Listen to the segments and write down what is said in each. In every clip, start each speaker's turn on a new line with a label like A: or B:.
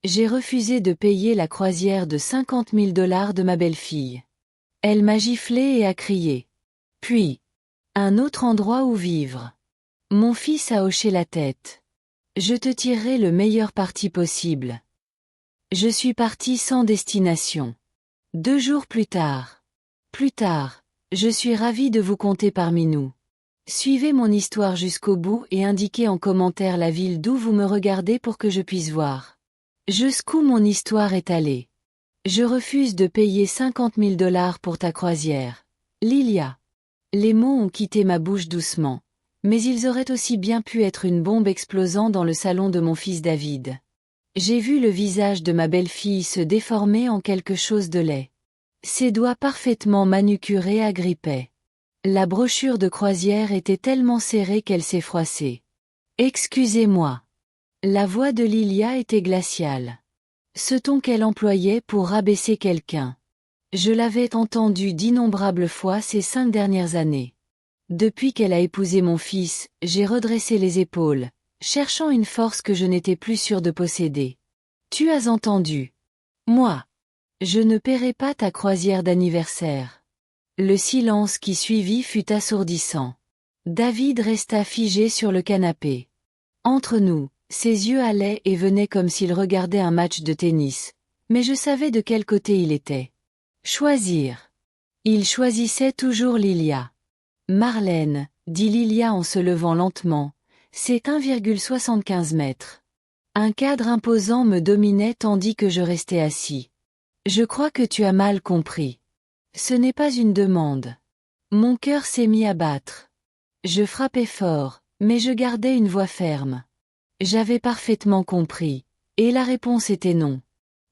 A: J'ai refusé de payer la croisière de 50 000 $ de ma belle-fille. Elle m'a giflé et a crié. Puis, un autre endroit où vivre. Mon fils a hoché la tête. Je te tirerai le meilleur parti possible. Je suis parti sans destination. 2 jours plus tard. Je suis ravi de vous compter parmi nous. Suivez mon histoire jusqu'au bout et indiquez en commentaire la ville d'où vous me regardez pour que je puisse voir. Jusqu'où mon histoire est allée. Je refuse de payer 50 000 $ pour ta croisière. Lilia. Les mots ont quitté ma bouche doucement, mais ils auraient aussi bien pu être une bombe explosant dans le salon de mon fils David. J'ai vu le visage de ma belle-fille se déformer en quelque chose de laid. Ses doigts parfaitement manucurés agrippaient. La brochure de croisière était tellement serrée qu'elle s'est froissée. Excusez-moi. La voix de Lilia était glaciale. Ce ton qu'elle employait pour rabaisser quelqu'un. Je l'avais entendu d'innombrables fois ces 5 dernières années. Depuis qu'elle a épousé mon fils, j'ai redressé les épaules, cherchant une force que je n'étais plus sûre de posséder. Tu as entendu. Moi. Je ne paierai pas ta croisière d'anniversaire. Le silence qui suivit fut assourdissant. David resta figé sur le canapé. Entre nous, ses yeux allaient et venaient comme s'il regardait un match de tennis, mais je savais de quel côté il était. Choisir. Il choisissait toujours Lilia. Marlène, dit Lilia en se levant lentement, c'est 1,75 mètres. Un cadre imposant me dominait tandis que je restais assis. Je crois que tu as mal compris. Ce n'est pas une demande. Mon cœur s'est mis à battre. Je frappais fort, mais je gardais une voix ferme. J'avais parfaitement compris, et la réponse était non.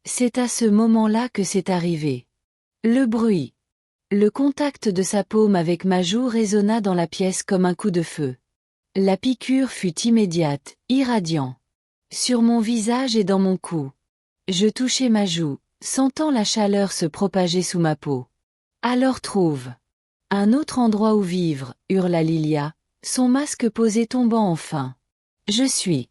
A: C'est à ce moment-là que c'est arrivé. Le bruit. Le contact de sa paume avec ma joue résonna dans la pièce comme un coup de feu. La piqûre fut immédiate, irradiant. Sur mon visage et dans mon cou. Je touchai ma joue, sentant la chaleur se propager sous ma peau. Alors trouve un autre endroit où vivre, hurla Lilia, son masque posé tombant enfin. Je suis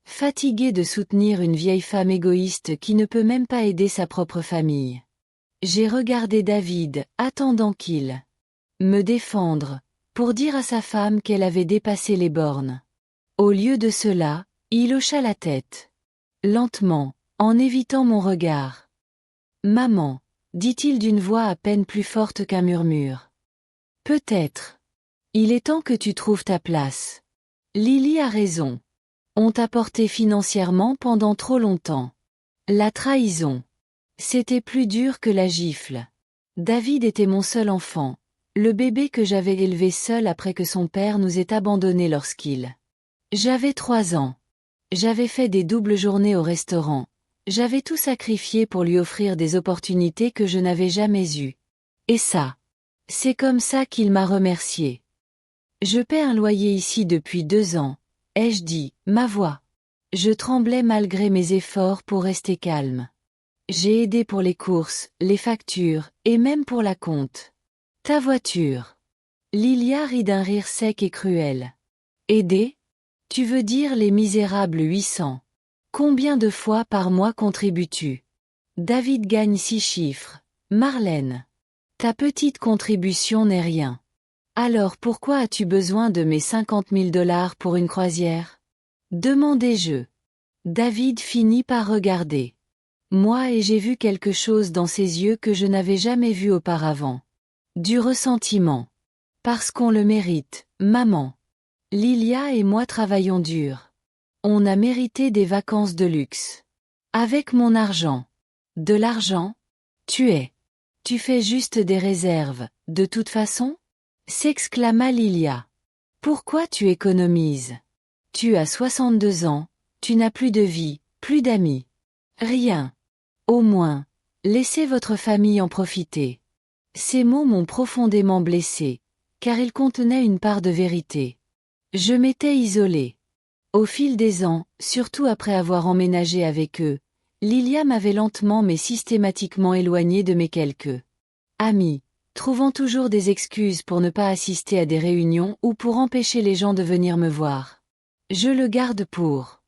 A: fatiguée de soutenir une vieille femme égoïste qui ne peut même pas aider sa propre famille. J'ai regardé David, attendant qu'il me défendre, pour dire à sa femme qu'elle avait dépassé les bornes. Au lieu de cela, il hocha la tête. Lentement, en évitant mon regard. Maman, dit-il d'une voix à peine plus forte qu'un murmure. Peut-être. Il est temps que tu trouves ta place. Lily a raison. On t'a porté financièrement pendant trop longtemps. La trahison. C'était plus dur que la gifle. David était mon seul enfant, le bébé que j'avais élevé seul après que son père nous ait abandonnés lorsqu'il. J'avais 3 ans. J'avais fait des doubles journées au restaurant. J'avais tout sacrifié pour lui offrir des opportunités que je n'avais jamais eues. Et ça. C'est comme ça qu'il m'a remercié. Je paie un loyer ici depuis 2 ans, ai-je dit, ma voix. Je tremblais malgré mes efforts pour rester calme. J'ai aidé pour les courses, les factures, et même pour la compte. Ta voiture. Lilia rit d'un rire sec et cruel. Aider? Tu veux dire les misérables 800. Combien de fois par mois contribues-tu? David gagne 6 chiffres. Marlène. Ta petite contribution n'est rien. Alors pourquoi as-tu besoin de mes 50 000 $ pour une croisière? Demandai-je. David finit par regarder. Moi et j'ai vu quelque chose dans ses yeux que je n'avais jamais vu auparavant. Du ressentiment. Parce qu'on le mérite, maman. Lilia et moi travaillons dur. On a mérité des vacances de luxe. Avec mon argent. De l'argent? Tu fais juste des réserves, de toute façon? S'exclama Lilia. Pourquoi tu économises? Tu as 62 ans, tu n'as plus de vie, plus d'amis. Rien. Au moins, laissez votre famille en profiter. Ces mots m'ont profondément blessée, car ils contenaient une part de vérité. Je m'étais isolée. Au fil des ans, surtout après avoir emménagé avec eux, Lilia m'avait lentement mais systématiquement éloignée de mes quelques amis, trouvant toujours des excuses pour ne pas assister à des réunions ou pour empêcher les gens de venir me voir. Je le garde pour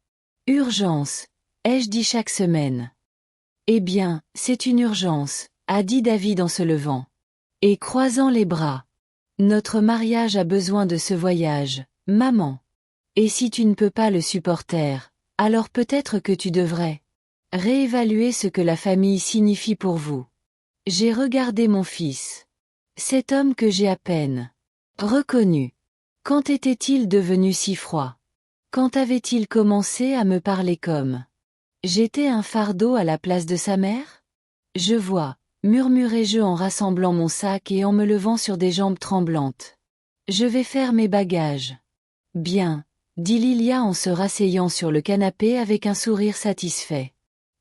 A: urgence, ai-je dit chaque semaine. Eh bien, c'est une urgence, a dit David en se levant. Et croisant les bras. Notre mariage a besoin de ce voyage, maman. Et si tu ne peux pas le supporter, alors peut-être que tu devrais réévaluer ce que la famille signifie pour vous. J'ai regardé mon fils. Cet homme que j'ai à peine reconnu. Quand était-il devenu si froid? Quand avait-il commencé à me parler comme j'étais un fardeau à la place de sa mère? Je vois, murmurai-je en rassemblant mon sac et en me levant sur des jambes tremblantes. Je vais faire mes bagages. Bien, dit Lilia en se rasseyant sur le canapé avec un sourire satisfait.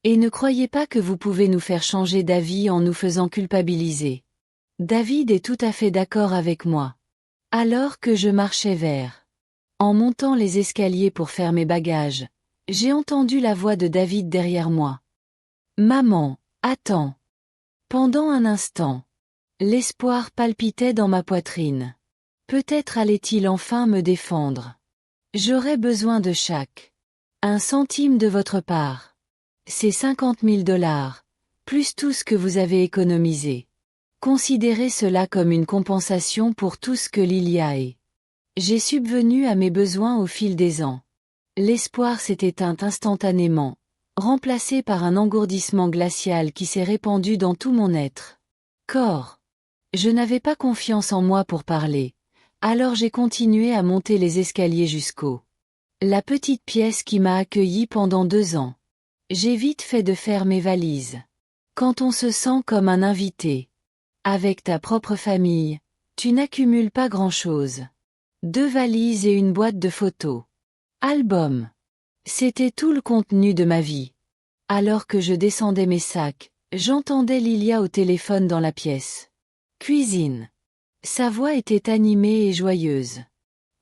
A: Et ne croyez pas que vous pouvez nous faire changer d'avis en nous faisant culpabiliser. David est tout à fait d'accord avec moi. Alors que je marchais vers. En montant les escaliers pour faire mes bagages, j'ai entendu la voix de David derrière moi. Maman, attends. Pendant un instant. L'espoir palpitait dans ma poitrine. Peut-être allait-il enfin me défendre. J'aurais besoin de chaque 1 centime de votre part. C'est 50 000 $, plus tout ce que vous avez économisé. Considérez cela comme une compensation pour tout ce que Lilia est. J'ai subvenu à mes besoins au fil des ans. L'espoir s'est éteint instantanément, remplacé par un engourdissement glacial qui s'est répandu dans tout mon être. Corps. Je n'avais pas confiance en moi pour parler, alors j'ai continué à monter les escaliers jusqu'au la petite pièce qui m'a accueilli pendant 2 ans. J'ai vite fait de faire mes valises. Quand on se sent comme un invité, avec ta propre famille, tu n'accumules pas grand-chose. 2 valises et une boîte de photos. Album. C'était tout le contenu de ma vie. Alors que je descendais mes sacs, j'entendais Lilia au téléphone dans la pièce. Cuisine. Sa voix était animée et joyeuse.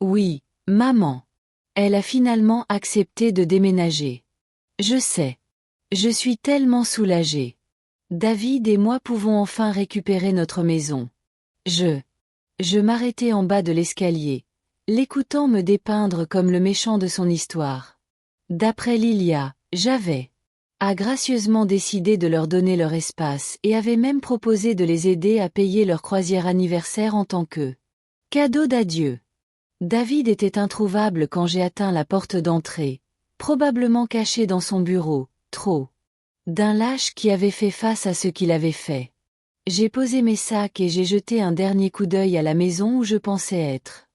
A: Oui, maman. Elle a finalement accepté de déménager. Je sais. Je suis tellement soulagée. David et moi pouvons enfin récupérer notre maison. Je m'arrêtai en bas de l'escalier, l'écoutant me dépeindre comme le méchant de son histoire. D'après Lilia, j'avais gracieusement décidé de leur donner leur espace et avait même proposé de les aider à payer leur croisière anniversaire en tant que cadeau d'adieu. David était introuvable quand j'ai atteint la porte d'entrée, probablement caché dans son bureau, trop d'un lâche qui avait fait face à ce qu'il avait fait. J'ai posé mes sacs et j'ai jeté un dernier coup d'œil à la maison où je pensais être.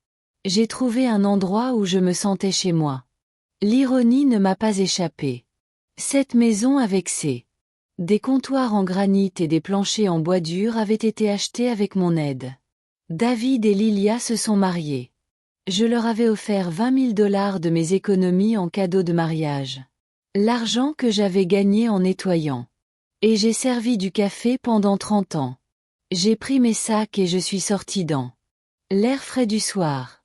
A: J'ai trouvé un endroit où je me sentais chez moi. L'ironie ne m'a pas échappé. Cette maison avec des comptoirs en granit et des planchers en bois dur avait été achetée avec mon aide. David et Lilia se sont mariés. Je leur avais offert 20 000 $ de mes économies en cadeau de mariage. L'argent que j'avais gagné en nettoyant. Et j'ai servi du café pendant 30 ans. J'ai pris mes sacs et je suis sorti dans l'air frais du soir.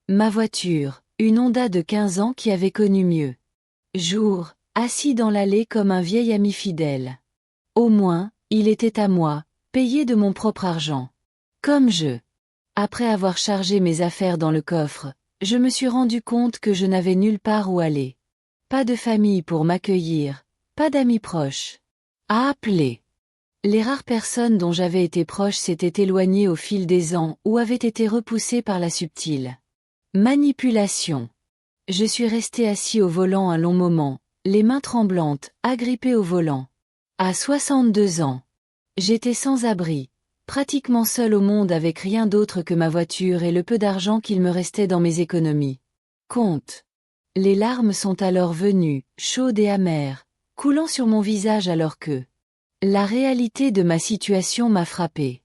A: Ma voiture, une Honda de 15 ans qui avait connu mieux. Jour, assis dans l'allée comme un vieil ami fidèle. Au moins, il était à moi, payé de mon propre argent. Comme après avoir chargé mes affaires dans le coffre, je me suis rendu compte que je n'avais nulle part où aller. Pas de famille pour m'accueillir, pas d'amis proches. À appeler. Les rares personnes dont j'avais été proche s'étaient éloignées au fil des ans ou avaient été repoussées par la subtile manipulation. Je suis resté assis au volant un long moment, les mains tremblantes, agrippé au volant. À 62 ans. J'étais sans abri, pratiquement seul au monde avec rien d'autre que ma voiture et le peu d'argent qu'il me restait dans mes économies. Compte. Les larmes sont alors venues, chaudes et amères, coulant sur mon visage alors que la réalité de ma situation m'a frappé.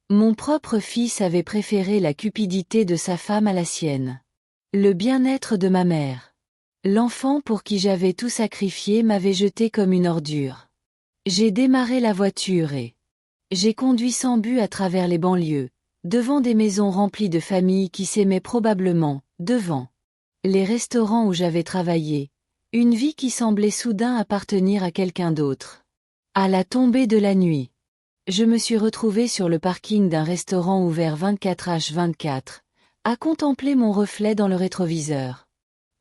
A: Mon propre fils avait préféré la cupidité de sa femme à la sienne. Le bien-être de ma mère. L'enfant pour qui j'avais tout sacrifié m'avait jeté comme une ordure. J'ai démarré la voiture et j'ai conduit sans but à travers les banlieues, devant des maisons remplies de familles qui s'aimaient probablement, devant les restaurants où j'avais travaillé, une vie qui semblait soudain appartenir à quelqu'un d'autre. À la tombée de la nuit, je me suis retrouvé sur le parking d'un restaurant ouvert 24h24, à contempler mon reflet dans le rétroviseur.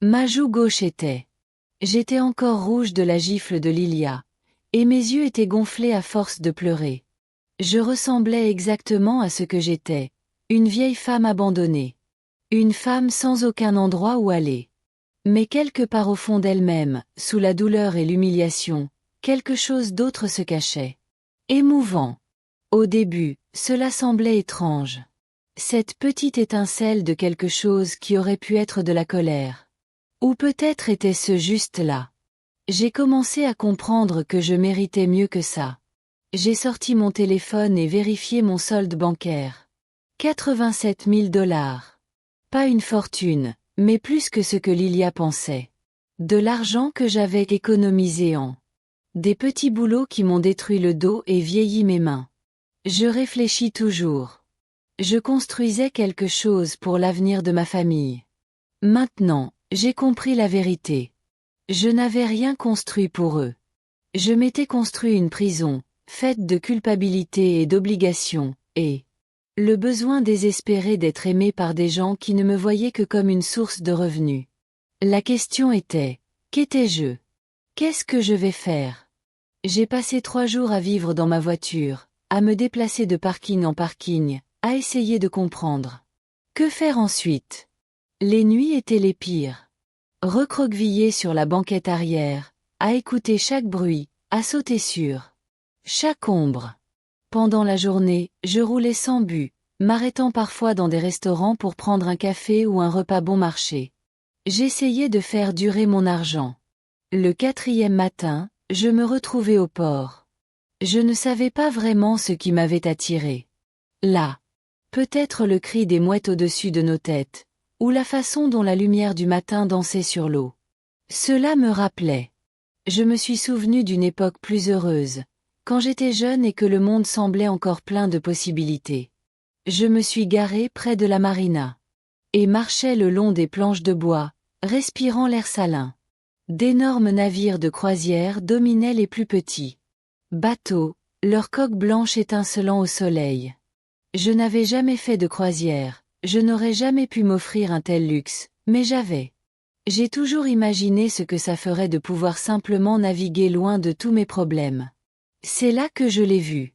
A: Ma joue gauche était J'étais encore rouge de la gifle de Lilia, et mes yeux étaient gonflés à force de pleurer. Je ressemblais exactement à ce que j'étais, une vieille femme abandonnée. Une femme sans aucun endroit où aller. Mais quelque part au fond d'elle-même, sous la douleur et l'humiliation, quelque chose d'autre se cachait. Émouvant. Au début, cela semblait étrange. Cette petite étincelle de quelque chose qui aurait pu être de la colère. Ou peut-être était-ce juste là. J'ai commencé à comprendre que je méritais mieux que ça. J'ai sorti mon téléphone et vérifié mon solde bancaire. 87 000 $. Pas une fortune, mais plus que ce que Lilia pensait. De l'argent que j'avais économisé en des petits boulots qui m'ont détruit le dos et vieilli mes mains. Je réfléchis toujours. Je construisais quelque chose pour l'avenir de ma famille. Maintenant, j'ai compris la vérité. Je n'avais rien construit pour eux. Je m'étais construit une prison, faite de culpabilité et d'obligation, et le besoin désespéré d'être aimé par des gens qui ne me voyaient que comme une source de revenus. La question était, qu'étais-je? Qu'est-ce que je vais faire? J'ai passé 3 jours à vivre dans ma voiture, à me déplacer de parking en parking, à essayer de comprendre. Que faire ensuite? Les nuits étaient les pires. Recroquevillé sur la banquette arrière, à écouter chaque bruit, à sauter sur chaque ombre. Pendant la journée, je roulais sans but, m'arrêtant parfois dans des restaurants pour prendre un café ou un repas bon marché. J'essayais de faire durer mon argent. Le 4e matin, je me retrouvais au port. Je ne savais pas vraiment ce qui m'avait attiré. Là. Peut-être le cri des mouettes au-dessus de nos têtes, ou la façon dont la lumière du matin dansait sur l'eau. Cela me rappelait. Je me suis souvenu d'une époque plus heureuse, quand j'étais jeune et que le monde semblait encore plein de possibilités. Je me suis garé près de la marina. Et marchais le long des planches de bois, respirant l'air salin. D'énormes navires de croisière dominaient les plus petits bateaux, leurs coques blanches étincelant au soleil. Je n'avais jamais fait de croisière, je n'aurais jamais pu m'offrir un tel luxe, mais J'ai toujours imaginé ce que ça ferait de pouvoir simplement naviguer loin de tous mes problèmes. C'est là que je l'ai vu.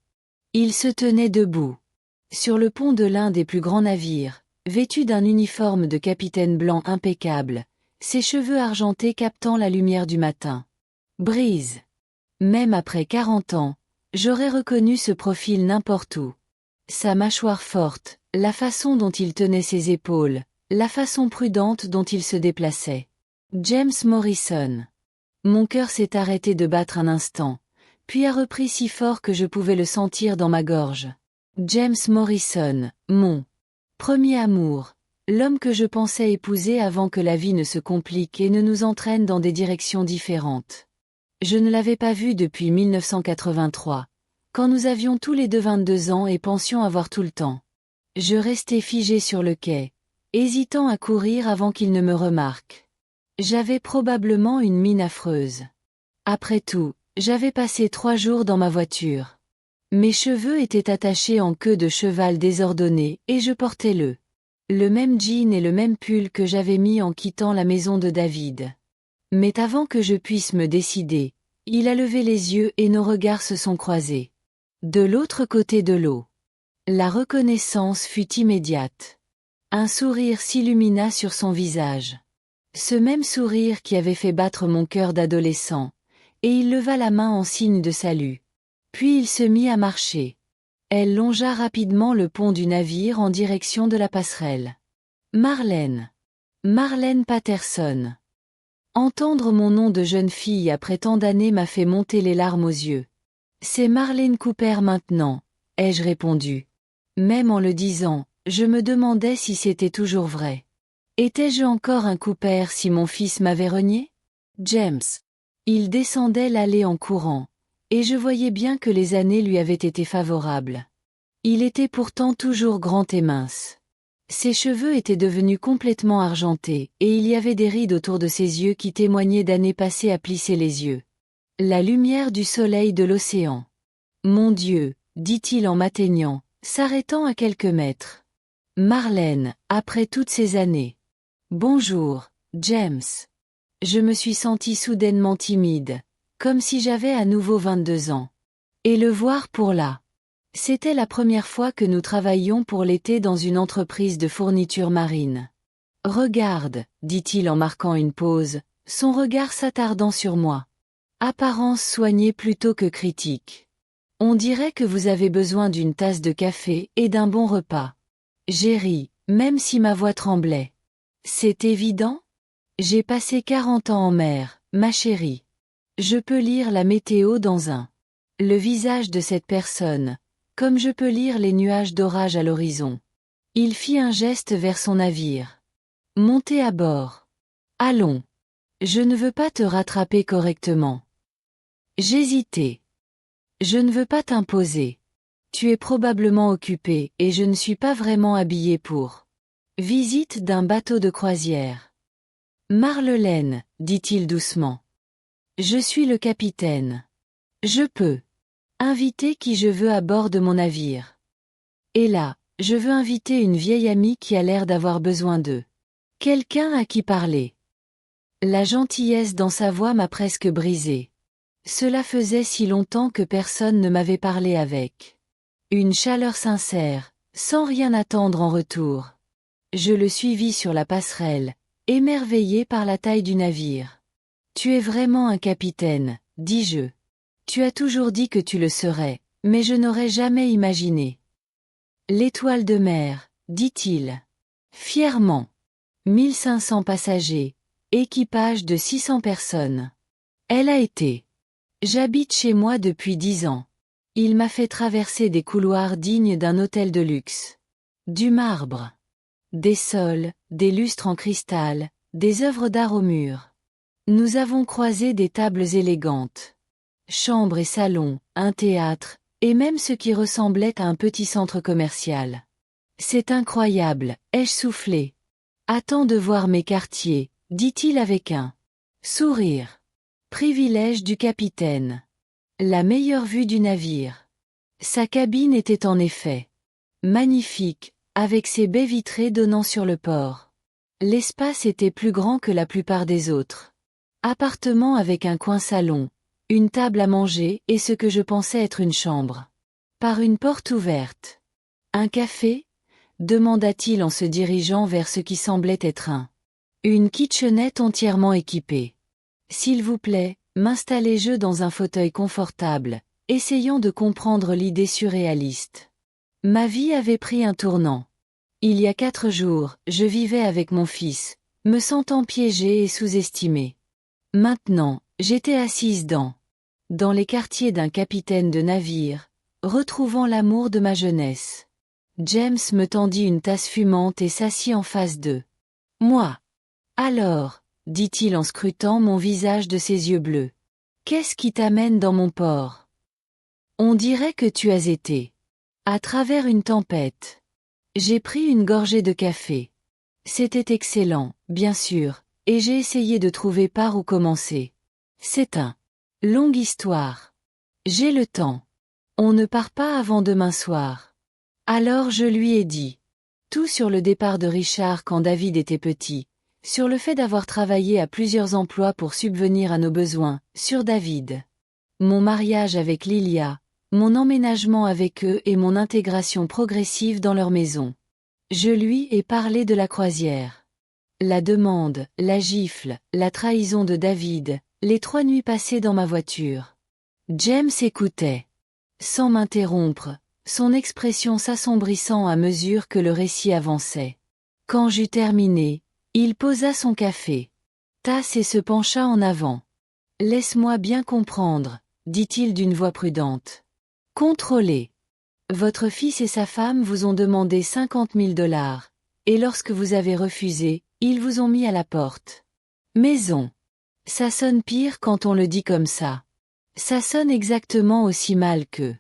A: Il se tenait debout. Sur le pont de l'un des plus grands navires, vêtu d'un uniforme de capitaine blanc impeccable, ses cheveux argentés captant la lumière du matin. Brise. Même après 40 ans, j'aurais reconnu ce profil n'importe où. Sa mâchoire forte, la façon dont il tenait ses épaules, la façon prudente dont il se déplaçait. James Morrison. Mon cœur s'est arrêté de battre un instant, puis a repris si fort que je pouvais le sentir dans ma gorge. James Morrison, mon premier amour, l'homme que je pensais épouser avant que la vie ne se complique et ne nous entraîne dans des directions différentes. Je ne l'avais pas vu depuis 1983. Quand nous avions tous les deux 22 ans et pensions avoir tout le temps. Je restais figé sur le quai, hésitant à courir avant qu'il ne me remarque. J'avais probablement une mine affreuse. Après tout, j'avais passé 3 jours dans ma voiture. Mes cheveux étaient attachés en queue de cheval désordonnée et je portais le même jean et le même pull que j'avais mis en quittant la maison de David. Mais avant que je puisse me décider, il a levé les yeux et nos regards se sont croisés. De l'autre côté de l'eau. La reconnaissance fut immédiate. Un sourire s'illumina sur son visage. Ce même sourire qui avait fait battre mon cœur d'adolescent, et il leva la main en signe de salut. Puis il se mit à marcher. Elle longea rapidement le pont du navire en direction de la passerelle. Marlène. Marlène Patterson. Entendre mon nom de jeune fille après tant d'années m'a fait monter les larmes aux yeux. C'est Marlène Cooper maintenant, ai-je répondu. Même en le disant, je me demandais si c'était toujours vrai. Étais-je encore un Cooper si mon fils m'avait renié? James. Il descendait l'allée en courant, et je voyais bien que les années lui avaient été favorables. Il était pourtant toujours grand et mince. Ses cheveux étaient devenus complètement argentés, et il y avait des rides autour de ses yeux qui témoignaient d'années passées à plisser les yeux. La lumière du soleil de l'océan. Mon Dieu, dit-il en m'atteignant, s'arrêtant à quelques mètres. Marlène, après toutes ces années. Bonjour, James. Je me suis sentie soudainement timide, comme si j'avais à nouveau 22 ans. Et le voir pour là. C'était la première fois que nous travaillions pour l'été dans une entreprise de fourniture marine. Regarde, dit-il en marquant une pause, son regard s'attardant sur moi. Apparence soignée plutôt que critique. On dirait que vous avez besoin d'une tasse de café et d'un bon repas. J'ai ri, même si ma voix tremblait. C'est évident? J'ai passé 40 ans en mer, ma chérie. Je peux lire la météo dans le visage de cette personne, comme je peux lire les nuages d'orage à l'horizon. Il fit un geste vers son navire. Montez à bord. Allons. Je ne veux pas te rattraper correctement. J'hésitais. Je ne veux pas t'imposer. Tu es probablement occupé et je ne suis pas vraiment habillé pour visite d'un bateau de croisière. Marlelaine, dit-il doucement. Je suis le capitaine. Je peux inviter qui je veux à bord de mon navire. Et là, je veux inviter une vieille amie qui a l'air d'avoir besoin d'eux. Quelqu'un à qui parler. La gentillesse dans sa voix m'a presque brisée. Cela faisait si longtemps que personne ne m'avait parlé avec une chaleur sincère, sans rien attendre en retour. Je le suivis sur la passerelle, émerveillé par la taille du navire. Tu es vraiment un capitaine, dis-je. Tu as toujours dit que tu le serais, mais je n'aurais jamais imaginé. L'étoile de mer, dit-il. Fièrement. 1500 passagers, équipage de 600 personnes. Elle a été. J'habite chez moi depuis 10 ans. Il m'a fait traverser des couloirs dignes d'un hôtel de luxe. Du marbre. Des sols, des lustres en cristal, des œuvres d'art au mur. Nous avons croisé des tables élégantes. Chambres et salons, un théâtre, et même ce qui ressemblait à un petit centre commercial. C'est incroyable, ai-je soufflé. Attends de voir mes quartiers, dit-il avec un sourire. Privilège du capitaine. La meilleure vue du navire. Sa cabine était en effet magnifique, avec ses baies vitrées donnant sur le port. L'espace était plus grand que la plupart des autres. Appartement avec un coin salon, une table à manger et ce que je pensais être une chambre. Par une porte ouverte. Un café? Demanda-t-il en se dirigeant vers ce qui semblait être une kitchenette entièrement équipée. S'il vous plaît, m'installai-je dans un fauteuil confortable, essayant de comprendre l'idée surréaliste. Ma vie avait pris un tournant. Il y a 4 jours, je vivais avec mon fils, me sentant piégée et sous-estimée. Maintenant, j'étais assise dans les quartiers d'un capitaine de navire, retrouvant l'amour de ma jeunesse. James me tendit une tasse fumante et s'assit en face d'eux. Moi. Alors, dit-il en scrutant mon visage de ses yeux bleus. Qu'est-ce qui t'amène dans mon port? On dirait que tu as été à travers une tempête. J'ai pris une gorgée de café. C'était excellent, bien sûr, et j'ai essayé de trouver par où commencer. C'est longue histoire. J'ai le temps. On ne part pas avant demain soir. Alors je lui ai dit. Tout sur le départ de Richard quand David était petit, sur le fait d'avoir travaillé à plusieurs emplois pour subvenir à nos besoins, sur David. Mon mariage avec Lilia, mon emménagement avec eux et mon intégration progressive dans leur maison. Je lui ai parlé de la croisière. La demande, la gifle, la trahison de David, les 3 nuits passées dans ma voiture. James écoutait. Sans m'interrompre, son expression s'assombrissant à mesure que le récit avançait. Quand j'eus terminé, il posa son café, tasse et se pencha en avant. Laisse-moi bien comprendre, dit-il d'une voix prudente. Contrôlez. Votre fils et sa femme vous ont demandé 50 000 $, et lorsque vous avez refusé, ils vous ont mis à la porte. Maison. Ça sonne pire quand on le dit comme ça. Ça sonne exactement aussi mal que.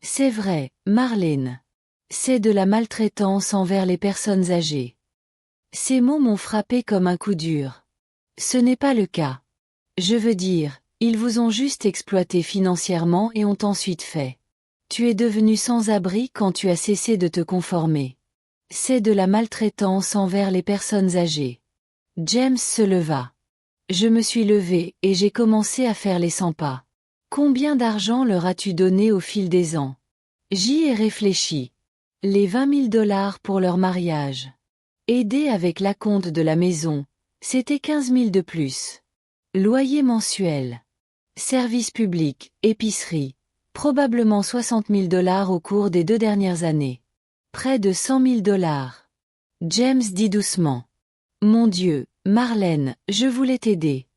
A: C'est vrai, Marlène. C'est de la maltraitance envers les personnes âgées. Ces mots m'ont frappé comme un coup dur. Ce n'est pas le cas. Je veux dire, ils vous ont juste exploité financièrement et ont ensuite fait. Tu es devenu sans-abri quand tu as cessé de te conformer. C'est de la maltraitance envers les personnes âgées. James se leva. Je me suis levée et j'ai commencé à faire les 100 pas. Combien d'argent leur as-tu donné au fil des ans? J'y ai réfléchi. Les 20 000 $ pour leur mariage. Aider avec l'acompte de la maison, c'était 15 000 de plus. Loyer mensuel. Service public, épicerie. Probablement 60 000 $ au cours des 2 dernières années. Près de 100 000 $. James dit doucement. Mon Dieu, Marlène, je voulais t'aider.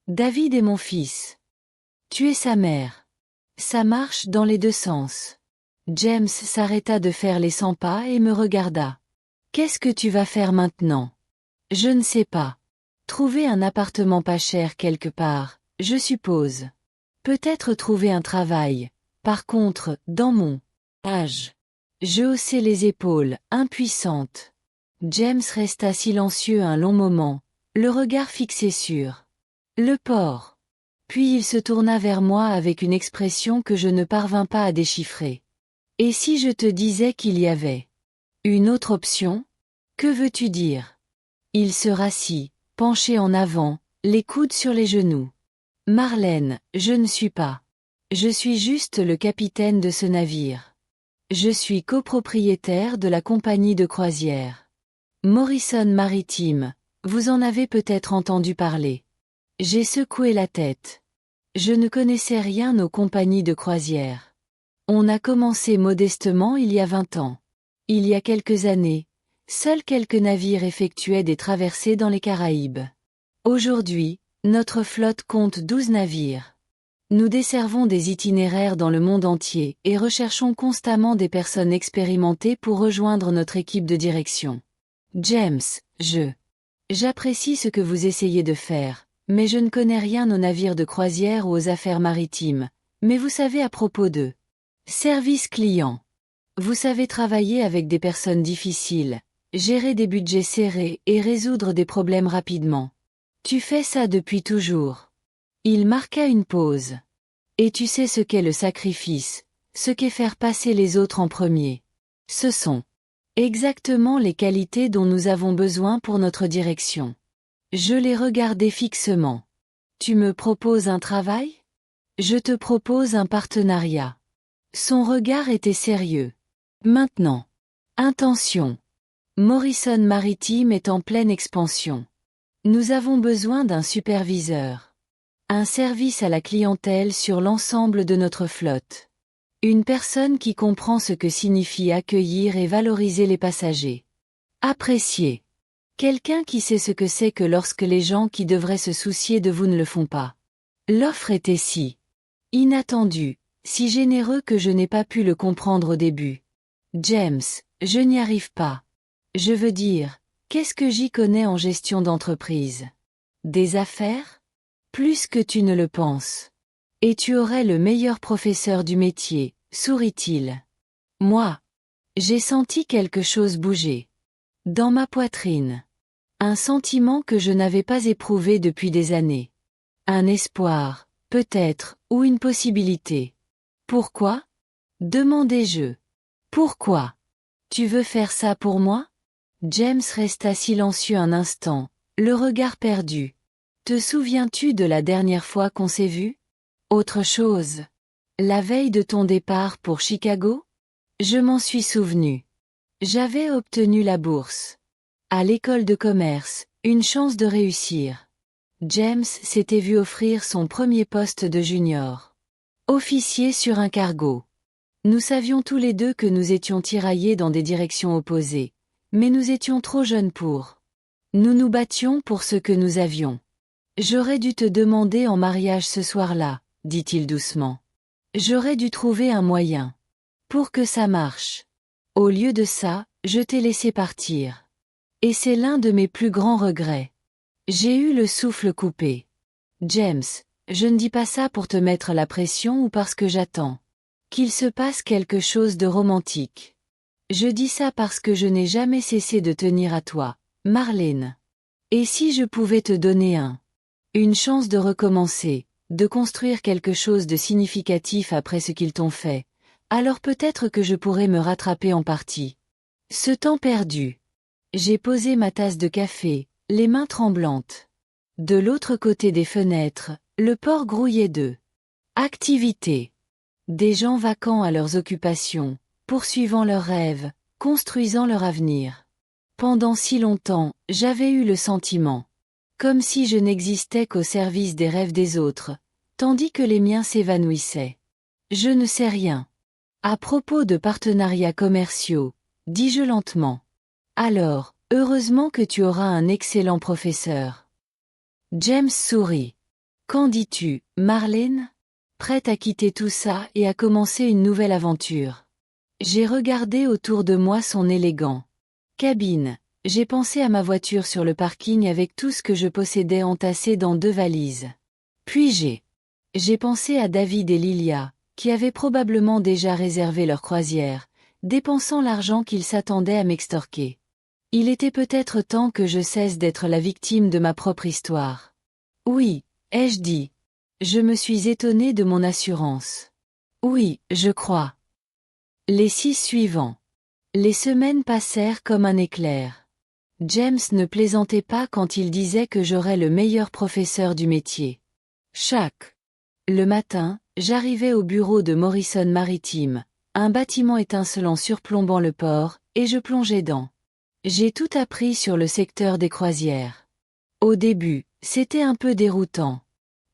A: David est mon fils. Tu es sa mère. Ça marche dans les deux sens. James s'arrêta de faire les 100 pas et me regarda. Qu'est-ce que tu vas faire maintenant? Je ne sais pas. Trouver un appartement pas cher quelque part, je suppose. Peut-être trouver un travail. Par contre, dans mon âge. Je haussai les épaules, impuissante. James resta silencieux un long moment, le regard fixé sur le port. Puis il se tourna vers moi avec une expression que je ne parvins pas à déchiffrer. Et si je te disais qu'il y avait une autre option? Que veux-tu dire? Il se rassit, penché en avant, les coudes sur les genoux. Marlène, je ne suis pas. Je suis juste le capitaine de ce navire. Je suis copropriétaire de la compagnie de croisière. Morrison Maritime, vous en avez peut-être entendu parler. J'ai secoué la tête. Je ne connaissais rien aux compagnies de croisière. On a commencé modestement il y a 20 ans. Il y a quelques années, seuls quelques navires effectuaient des traversées dans les Caraïbes. Aujourd'hui, notre flotte compte 12 navires. Nous desservons des itinéraires dans le monde entier et recherchons constamment des personnes expérimentées pour rejoindre notre équipe de direction. James, j'apprécie ce que vous essayez de faire, mais je ne connais rien aux navires de croisière ou aux affaires maritimes, mais vous savez à propos de service client. Vous savez travailler avec des personnes difficiles, gérer des budgets serrés et résoudre des problèmes rapidement. Tu fais ça depuis toujours. Il marqua une pause. Et tu sais ce qu'est le sacrifice, ce qu'est faire passer les autres en premier. Ce sont exactement les qualités dont nous avons besoin pour notre direction. Je les regardai fixement. Tu me proposes un travail? Je te propose un partenariat. Son regard était sérieux. Maintenant. Intention. Morrison Maritime est en pleine expansion. Nous avons besoin d'un superviseur. Un service à la clientèle sur l'ensemble de notre flotte. Une personne qui comprend ce que signifie accueillir et valoriser les passagers. Apprécier. Quelqu'un qui sait ce que c'est que lorsque les gens qui devraient se soucier de vous ne le font pas. L'offre était si inattendue, si généreux que je n'ai pas pu le comprendre au début. James, je n'y arrive pas. Je veux dire, qu'est-ce que j'y connais en gestion d'entreprise? Des affaires? Plus que tu ne le penses. Et tu aurais le meilleur professeur du métier, sourit-il. Moi. J'ai senti quelque chose bouger. Dans ma poitrine. Un sentiment que je n'avais pas éprouvé depuis des années. Un espoir, peut-être, ou une possibilité. Pourquoi? Demandai-je. Pourquoi? Tu veux faire ça pour moi? James resta silencieux un instant, le regard perdu. Te souviens-tu de la dernière fois qu'on s'est vu? Autre chose. La veille de ton départ pour Chicago? Je m'en suis souvenu. J'avais obtenu la bourse. À l'école de commerce, une chance de réussir. James s'était vu offrir son premier poste de junior. Officier sur un cargo. Nous savions tous les deux que nous étions tiraillés dans des directions opposées, mais nous étions trop jeunes pour. Nous nous battions pour ce que nous avions. J'aurais dû te demander en mariage ce soir-là, dit-il doucement. J'aurais dû trouver un moyen. Pour que ça marche. Au lieu de ça, je t'ai laissé partir. Et c'est l'un de mes plus grands regrets. J'ai eu le souffle coupé. James, je ne dis pas ça pour te mettre la pression ou parce que j'attends qu'il se passe quelque chose de romantique. Je dis ça parce que je n'ai jamais cessé de tenir à toi, Marlène. Et si je pouvais te donner une chance de recommencer, de construire quelque chose de significatif après ce qu'ils t'ont fait, alors peut-être que je pourrais me rattraper en partie. Ce temps perdu. J'ai posé ma tasse de café, les mains tremblantes. De l'autre côté des fenêtres, le port grouillait d'eux. Activité. Des gens vaquant à leurs occupations, poursuivant leurs rêves, construisant leur avenir. Pendant si longtemps, j'avais eu le sentiment. Comme si je n'existais qu'au service des rêves des autres, tandis que les miens s'évanouissaient. Je ne sais rien. À propos de partenariats commerciaux, dis-je lentement. Alors, heureusement que tu auras un excellent professeur. James sourit. Qu'en dis-tu, Marlène? Prête à quitter tout ça et à commencer une nouvelle aventure. J'ai regardé autour de moi son élégant cabine. J'ai pensé à ma voiture sur le parking avec tout ce que je possédais entassé dans 2 valises. Puis j'ai pensé à David et Lilia, qui avaient probablement déjà réservé leur croisière, dépensant l'argent qu'ils s'attendaient à m'extorquer. Il était peut-être temps que je cesse d'être la victime de ma propre histoire. Oui, ai-je dit. Je me suis étonné de mon assurance. Oui, je crois. Les 6 suivants. Les semaines passèrent comme un éclair. James ne plaisantait pas quand il disait que j'aurais le meilleur professeur du métier. Le matin, j'arrivais au bureau de Morrison Maritime, un bâtiment étincelant surplombant le port, et je plongeais dans. J'ai tout appris sur le secteur des croisières. Au début, c'était un peu déroutant.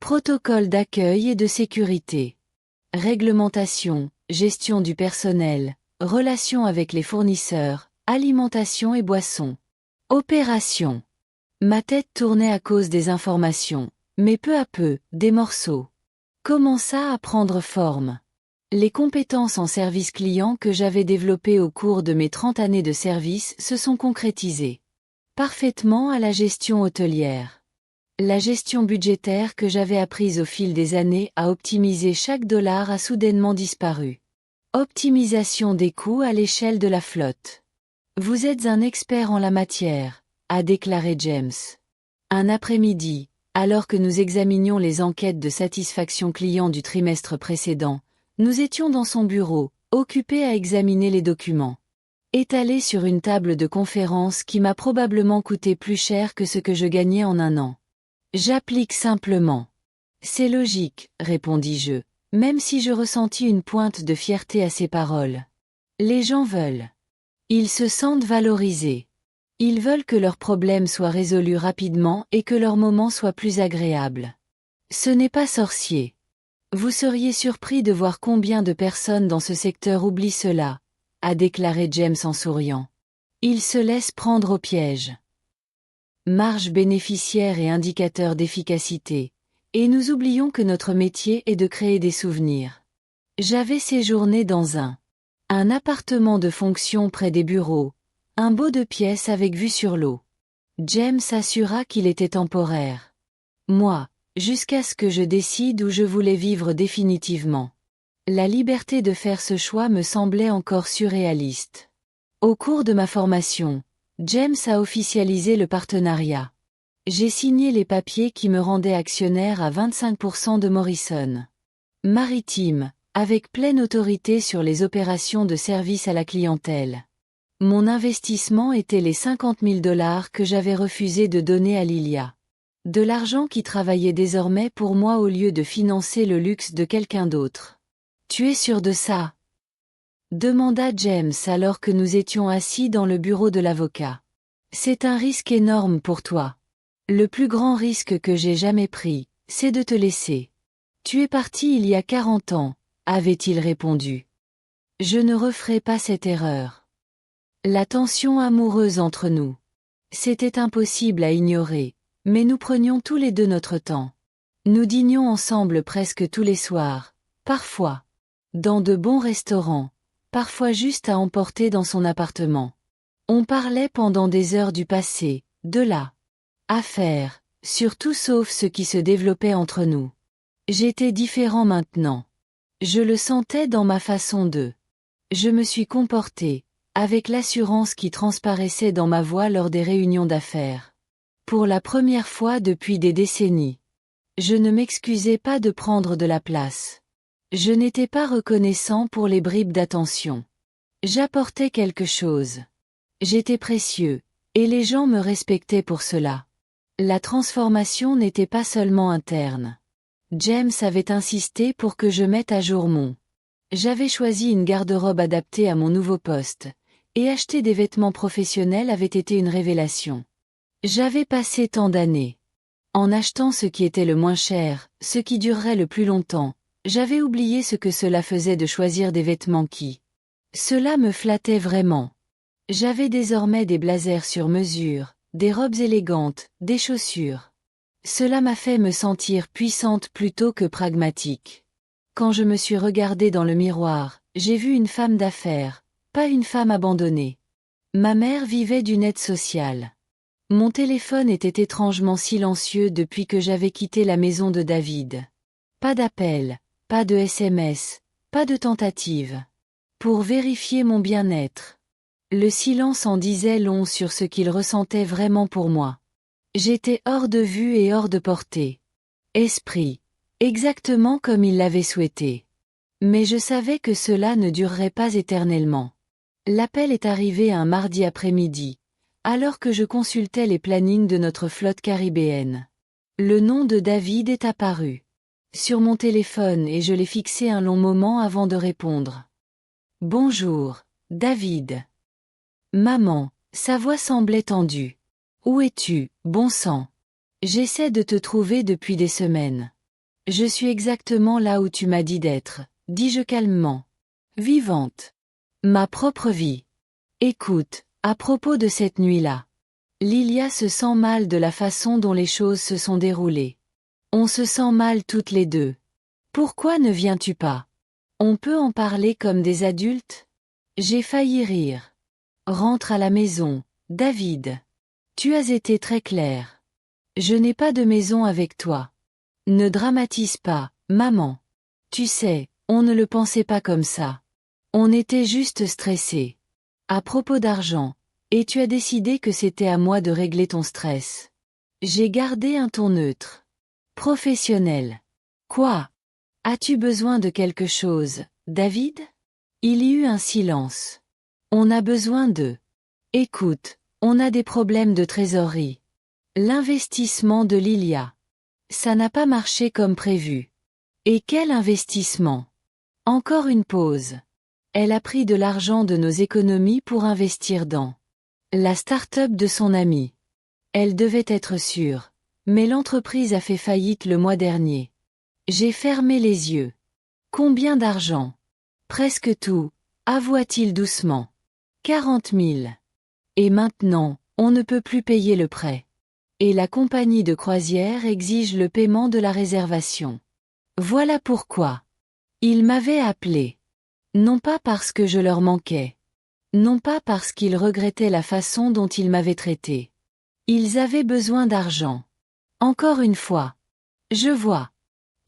A: Protocole d'accueil et de sécurité. Réglementation, gestion du personnel, relations avec les fournisseurs, alimentation et boissons. Opération. Ma tête tournait à cause des informations, mais peu à peu, des morceaux commença à prendre forme. Les compétences en service client que j'avais développées au cours de mes 30 années de service se sont concrétisées parfaitement à la gestion hôtelière. La gestion budgétaire que j'avais apprise au fil des années à optimiser chaque dollar a soudainement disparu. Optimisation des coûts à l'échelle de la flotte. Vous êtes un expert en la matière, a déclaré James. Un après-midi, alors que nous examinions les enquêtes de satisfaction client du trimestre précédent, nous étions dans son bureau, occupés à examiner les documents. Étalés sur une table de conférence qui m'a probablement coûté plus cher que ce que je gagnais en un an. J'applique simplement. C'est logique, répondis-je, même si je ressentis une pointe de fierté à ces paroles. Les gens veulent. Ils se sentent valorisés. Ils veulent que leurs problèmes soient résolus rapidement et que leur moment soit plus agréable. Ce n'est pas sorcier. Vous seriez surpris de voir combien de personnes dans ce secteur oublient cela, a déclaré James en souriant. Ils se laissent prendre au piège. Marge bénéficiaire et indicateur d'efficacité. Et nous oublions que notre métier est de créer des souvenirs. J'avais séjourné dans un appartement de fonction près des bureaux, un beau 2 pièces avec vue sur l'eau. James assura qu'il était temporaire. Moi, jusqu'à ce que je décide où je voulais vivre définitivement. La liberté de faire ce choix me semblait encore surréaliste. Au cours de ma formation, James a officialisé le partenariat. J'ai signé les papiers qui me rendaient actionnaire à 25% de Morrison Maritime, avec pleine autorité sur les opérations de service à la clientèle. Mon investissement était les 50 000 $ que j'avais refusé de donner à Lilia. De l'argent qui travaillait désormais pour moi au lieu de financer le luxe de quelqu'un d'autre. Tu es sûr de ça? Demanda James alors que nous étions assis dans le bureau de l'avocat. C'est un risque énorme pour toi. Le plus grand risque que j'ai jamais pris, c'est de te laisser. Tu es parti il y a 40 ans, avait-il répondu. Je ne referai pas cette erreur. La tension amoureuse entre nous. C'était impossible à ignorer, mais nous prenions tous les deux notre temps. Nous dînions ensemble presque tous les soirs, parfois dans de bons restaurants, parfois juste à emporter dans son appartement. On parlait pendant des heures du passé, de là. Affaire, sur tout sauf ce qui se développait entre nous. J'étais différent maintenant. Je le sentais dans ma façon de. Je me suis comporté, avec l'assurance qui transparaissait dans ma voix lors des réunions d'affaires. Pour la première fois depuis des décennies. Je ne m'excusais pas de prendre de la place. Je n'étais pas reconnaissant pour les bribes d'attention. J'apportais quelque chose. J'étais précieux, et les gens me respectaient pour cela. La transformation n'était pas seulement interne. James avait insisté pour que je mette à jour mon. J'avais choisi une garde-robe adaptée à mon nouveau poste, et acheter des vêtements professionnels avait été une révélation. J'avais passé tant d'années. En achetant ce qui était le moins cher, ce qui durerait le plus longtemps, j'avais oublié ce que cela faisait de choisir des vêtements qui. Cela me flattait vraiment. J'avais désormais des blazers sur mesure, des robes élégantes, des chaussures. Cela m'a fait me sentir puissante plutôt que pragmatique. Quand je me suis regardée dans le miroir, j'ai vu une femme d'affaires, pas une femme abandonnée. Ma mère vivait d'une aide sociale. Mon téléphone était étrangement silencieux depuis que j'avais quitté la maison de David. Pas d'appel, pas de SMS, pas de tentative. Pour vérifier mon bien-être. Le silence en disait long sur ce qu'il ressentait vraiment pour moi. J'étais hors de vue et hors de portée. Esprit. Exactement comme il l'avait souhaité. Mais je savais que cela ne durerait pas éternellement. L'appel est arrivé un mardi après-midi, alors que je consultais les plannings de notre flotte caribéenne. Le nom de David est apparu sur mon téléphone et je l'ai fixé un long moment avant de répondre. Bonjour, David. Maman, sa voix semblait tendue. Où es-tu, bon sang? J'essaie de te trouver depuis des semaines. Je suis exactement là où tu m'as dit d'être, dis-je calmement. Vivante. Ma propre vie. Écoute, à propos de cette nuit-là. Lilia se sent mal de la façon dont les choses se sont déroulées. On se sent mal toutes les deux. Pourquoi ne viens-tu pas? On peut en parler comme des adultes? J'ai failli rire. Rentre à la maison, David. Tu as été très clair. Je n'ai pas de maison avec toi. Ne dramatise pas, maman. Tu sais, on ne le pensait pas comme ça. On était juste stressés. À propos d'argent, et tu as décidé que c'était à moi de régler ton stress. J'ai gardé un ton neutre. Professionnel. Quoi? As-tu besoin de quelque chose, David? Il y eut un silence. On a besoin de. Écoute, on a des problèmes de trésorerie. L'investissement de Lilia. Ça n'a pas marché comme prévu. Et quel investissement? Encore une pause. Elle a pris de l'argent de nos économies pour investir dans la start-up de son ami. Elle devait être sûre, mais l'entreprise a fait faillite le mois dernier. J'ai fermé les yeux. Combien d'argent? Presque tout, avoua-t-il doucement. 40 000. Et maintenant, on ne peut plus payer le prêt. Et la compagnie de croisière exige le paiement de la réservation. Voilà pourquoi. Ils m'avaient appelé. Non pas parce que je leur manquais. Non pas parce qu'ils regrettaient la façon dont ils m'avaient traité. Ils avaient besoin d'argent. Encore une fois. Je vois.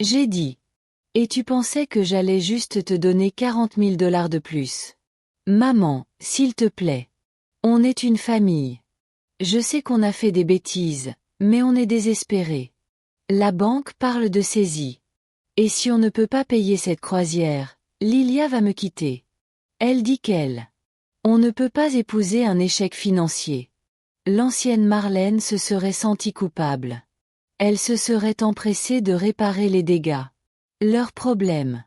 A: J'ai dit. Et tu pensais que j'allais juste te donner 40 000 $ de plus. Maman, s'il te plaît. On est une famille. Je sais qu'on a fait des bêtises, mais on est désespéré. La banque parle de saisie. Et si on ne peut pas payer cette croisière, Lilia va me quitter. Elle dit qu'elle. On ne peut pas épouser un échec financier. L'ancienne Marlène se serait sentie coupable. Elle se serait empressée de réparer les dégâts. Leur problème.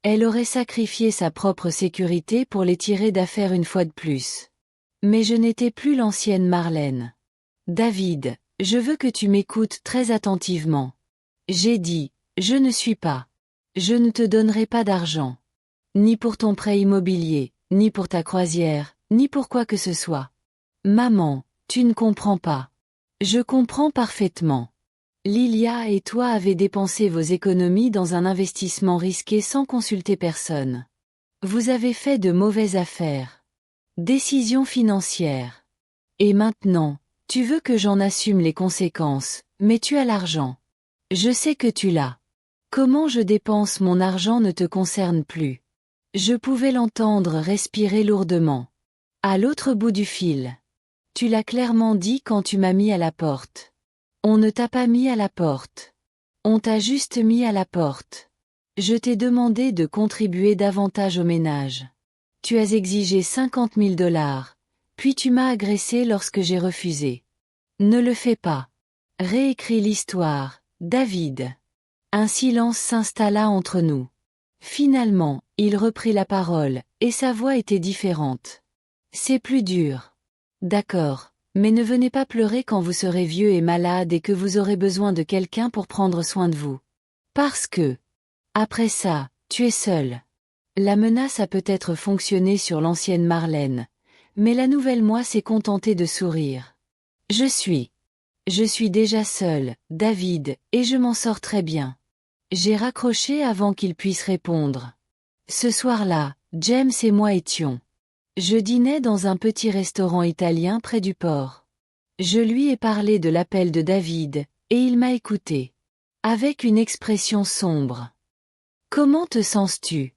A: Elle aurait sacrifié sa propre sécurité pour les tirer d'affaire une fois de plus. Mais je n'étais plus l'ancienne Marlène. David, je veux que tu m'écoutes très attentivement. J'ai dit, je ne suis pas. Je ne te donnerai pas d'argent. Ni pour ton prêt immobilier, ni pour ta croisière, ni pour quoi que ce soit. Maman, tu ne comprends pas. Je comprends parfaitement. Lilia et toi avez dépensé vos économies dans un investissement risqué sans consulter personne. Vous avez fait de mauvaises affaires. Décision financière. Et maintenant, tu veux que j'en assume les conséquences, mais tu as l'argent. Je sais que tu l'as. Comment je dépense mon argent ne te concerne plus. Je pouvais l'entendre respirer lourdement. À l'autre bout du fil. Tu l'as clairement dit quand tu m'as mis à la porte. On ne t'a pas mis à la porte. On t'a juste mis à la porte. Je t'ai demandé de contribuer davantage au ménage. Tu as exigé 50 000 $, puis tu m'as agressé lorsque j'ai refusé. Ne le fais pas. Réécris l'histoire, David. Un silence s'installa entre nous. Finalement, il reprit la parole, et sa voix était différente. C'est plus dur. D'accord, mais ne venez pas pleurer quand vous serez vieux et malade et que vous aurez besoin de quelqu'un pour prendre soin de vous. Parce que, après ça, tu es seul. La menace a peut-être fonctionné sur l'ancienne Marlène, mais la nouvelle moi s'est contentée de sourire. Je suis déjà seul, David, et je m'en sors très bien. J'ai raccroché avant qu'il puisse répondre. Ce soir-là, James et moi étions. Je dînais dans un petit restaurant italien près du port. Je lui ai parlé de l'appel de David, et il m'a écouté. Avec une expression sombre. Comment te sens-tu?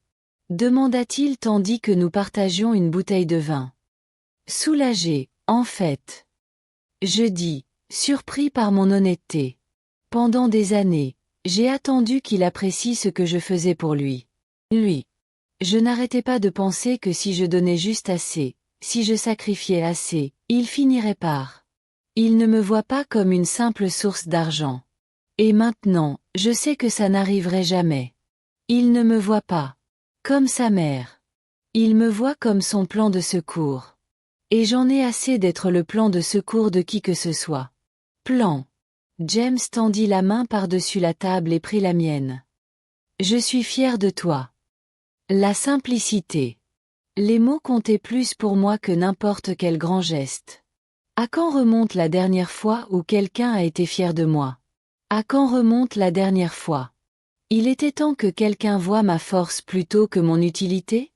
A: Demanda-t-il tandis que nous partagions une bouteille de vin. Soulagé, en fait. Je dis, surpris par mon honnêteté. Pendant des années, j'ai attendu qu'il apprécie ce que je faisais pour lui. Lui. Je n'arrêtais pas de penser que si je donnais juste assez, si je sacrifiais assez, il finirait par. Il ne me voit pas comme une simple source d'argent. Et maintenant, je sais que ça n'arriverait jamais. Il ne me voit pas. Comme sa mère. Il me voit comme son plan de secours. Et j'en ai assez d'être le plan de secours de qui que ce soit. Plan. James tendit la main par-dessus la table et prit la mienne. Je suis fier de toi. La simplicité. Les mots comptaient plus pour moi que n'importe quel grand geste. À quand remonte la dernière fois où quelqu'un a été fier de moi? À quand remonte la dernière fois? Il était temps que quelqu'un voie ma force plutôt que mon utilité?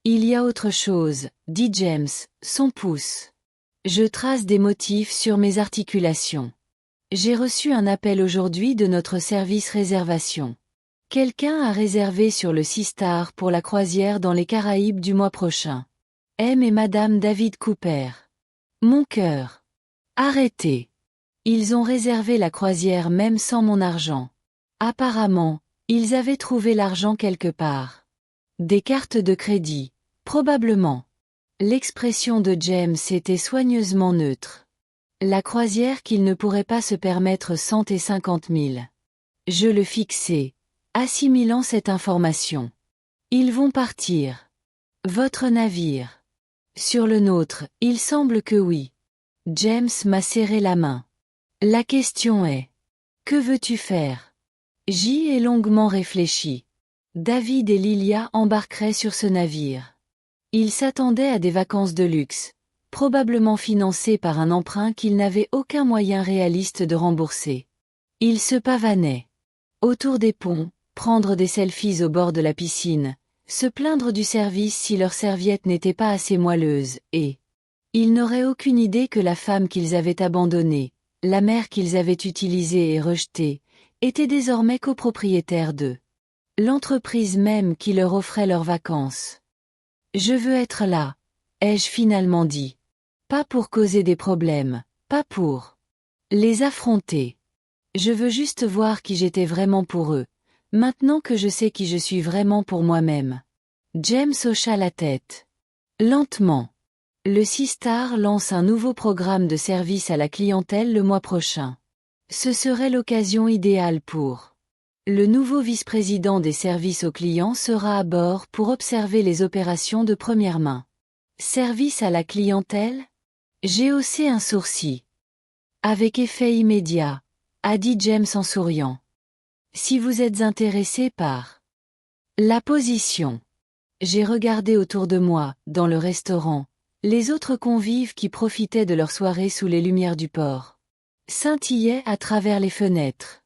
A: Il y a autre chose, dit James, son pouce. Je trace des motifs sur mes articulations. J'ai reçu un appel aujourd'hui de notre service réservation. Quelqu'un a réservé sur le Sea Star pour la croisière dans les Caraïbes du mois prochain. M et Madame David Cooper. Mon cœur. Arrêtez. Ils ont réservé la croisière même sans mon argent. Apparemment, ils avaient trouvé l'argent quelque part. Des cartes de crédit, probablement. L'expression de James était soigneusement neutre. La croisière qu'il ne pourrait pas se permettre 150 000. Je le fixai, assimilant cette information. Ils vont partir. Votre navire. Sur le nôtre, il semble que oui. James m'a serré la main. La question est, que veux-tu faire? J'y ai longuement réfléchi. David et Lilia embarqueraient sur ce navire. Ils s'attendaient à des vacances de luxe, probablement financées par un emprunt qu'ils n'avaient aucun moyen réaliste de rembourser. Ils se pavanaient. Autour des ponts, prendre des selfies au bord de la piscine, se plaindre du service si leur serviette n'était pas assez moelleuse, et ils n'auraient aucune idée que la femme qu'ils avaient abandonnée, la mère qu'ils avaient utilisée et rejetée, était désormais copropriétaire d'eux. L'entreprise même qui leur offrait leurs vacances. Je veux être là, ai-je finalement dit. Pas pour causer des problèmes, pas pour les affronter. Je veux juste voir qui j'étais vraiment pour eux, maintenant que je sais qui je suis vraiment pour moi-même. James hocha la tête. Lentement. Le Sea Star lance un nouveau programme de service à la clientèle le mois prochain. Ce serait l'occasion idéale pour. Le nouveau vice-président des services aux clients sera à bord pour observer les opérations de première main. Service à la clientèle? J'ai haussé un sourcil. Avec effet immédiat, a dit James en souriant. Si vous êtes intéressé par la position. J'ai regardé autour de moi, dans le restaurant, les autres convives qui profitaient de leur soirée sous les lumières du port. Scintillaient à travers les fenêtres.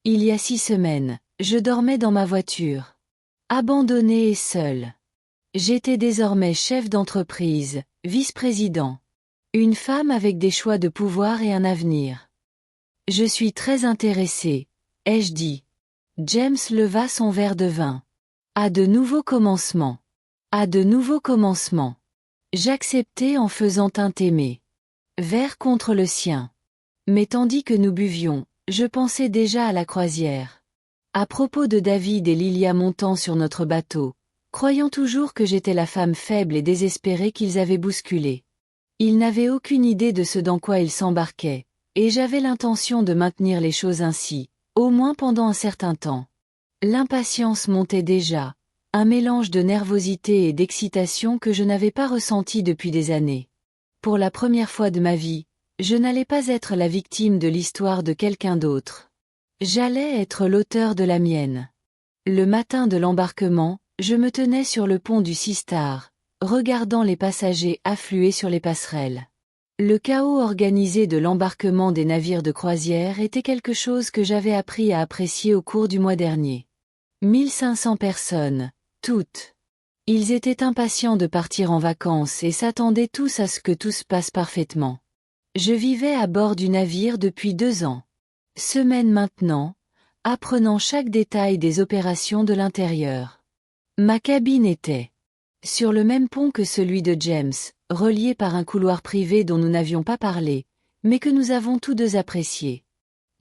A: Il y a 6 semaines, je dormais dans ma voiture. Abandonné et seul. J'étais désormais chef d'entreprise, vice-président. Une femme avec des choix de pouvoir et un avenir. Je suis très intéressé, ai-je dit. James leva son verre de vin. À de nouveaux commencements. À de nouveaux commencements. J'acceptai en faisant un témé. Verre contre le sien. Mais tandis que nous buvions, je pensais déjà à la croisière. À propos de David et Lilia montant sur notre bateau, croyant toujours que j'étais la femme faible et désespérée qu'ils avaient bousculée. Ils n'avaient aucune idée de ce dans quoi ils s'embarquaient, et j'avais l'intention de maintenir les choses ainsi, au moins pendant un certain temps. L'impatience montait déjà, un mélange de nervosité et d'excitation que je n'avais pas ressenti depuis des années. Pour la première fois de ma vie, je n'allais pas être la victime de l'histoire de quelqu'un d'autre. J'allais être l'auteur de la mienne. Le matin de l'embarquement, je me tenais sur le pont du Seastar, regardant les passagers affluer sur les passerelles. Le chaos organisé de l'embarquement des navires de croisière était quelque chose que j'avais appris à apprécier au cours du mois dernier. 1500 personnes, toutes. Ils étaient impatients de partir en vacances et s'attendaient tous à ce que tout se passe parfaitement. Je vivais à bord du navire depuis 2 ans. Semaines maintenant, apprenant chaque détail des opérations de l'intérieur. Ma cabine était sur le même pont que celui de James, relié par un couloir privé dont nous n'avions pas parlé, mais que nous avons tous deux apprécié.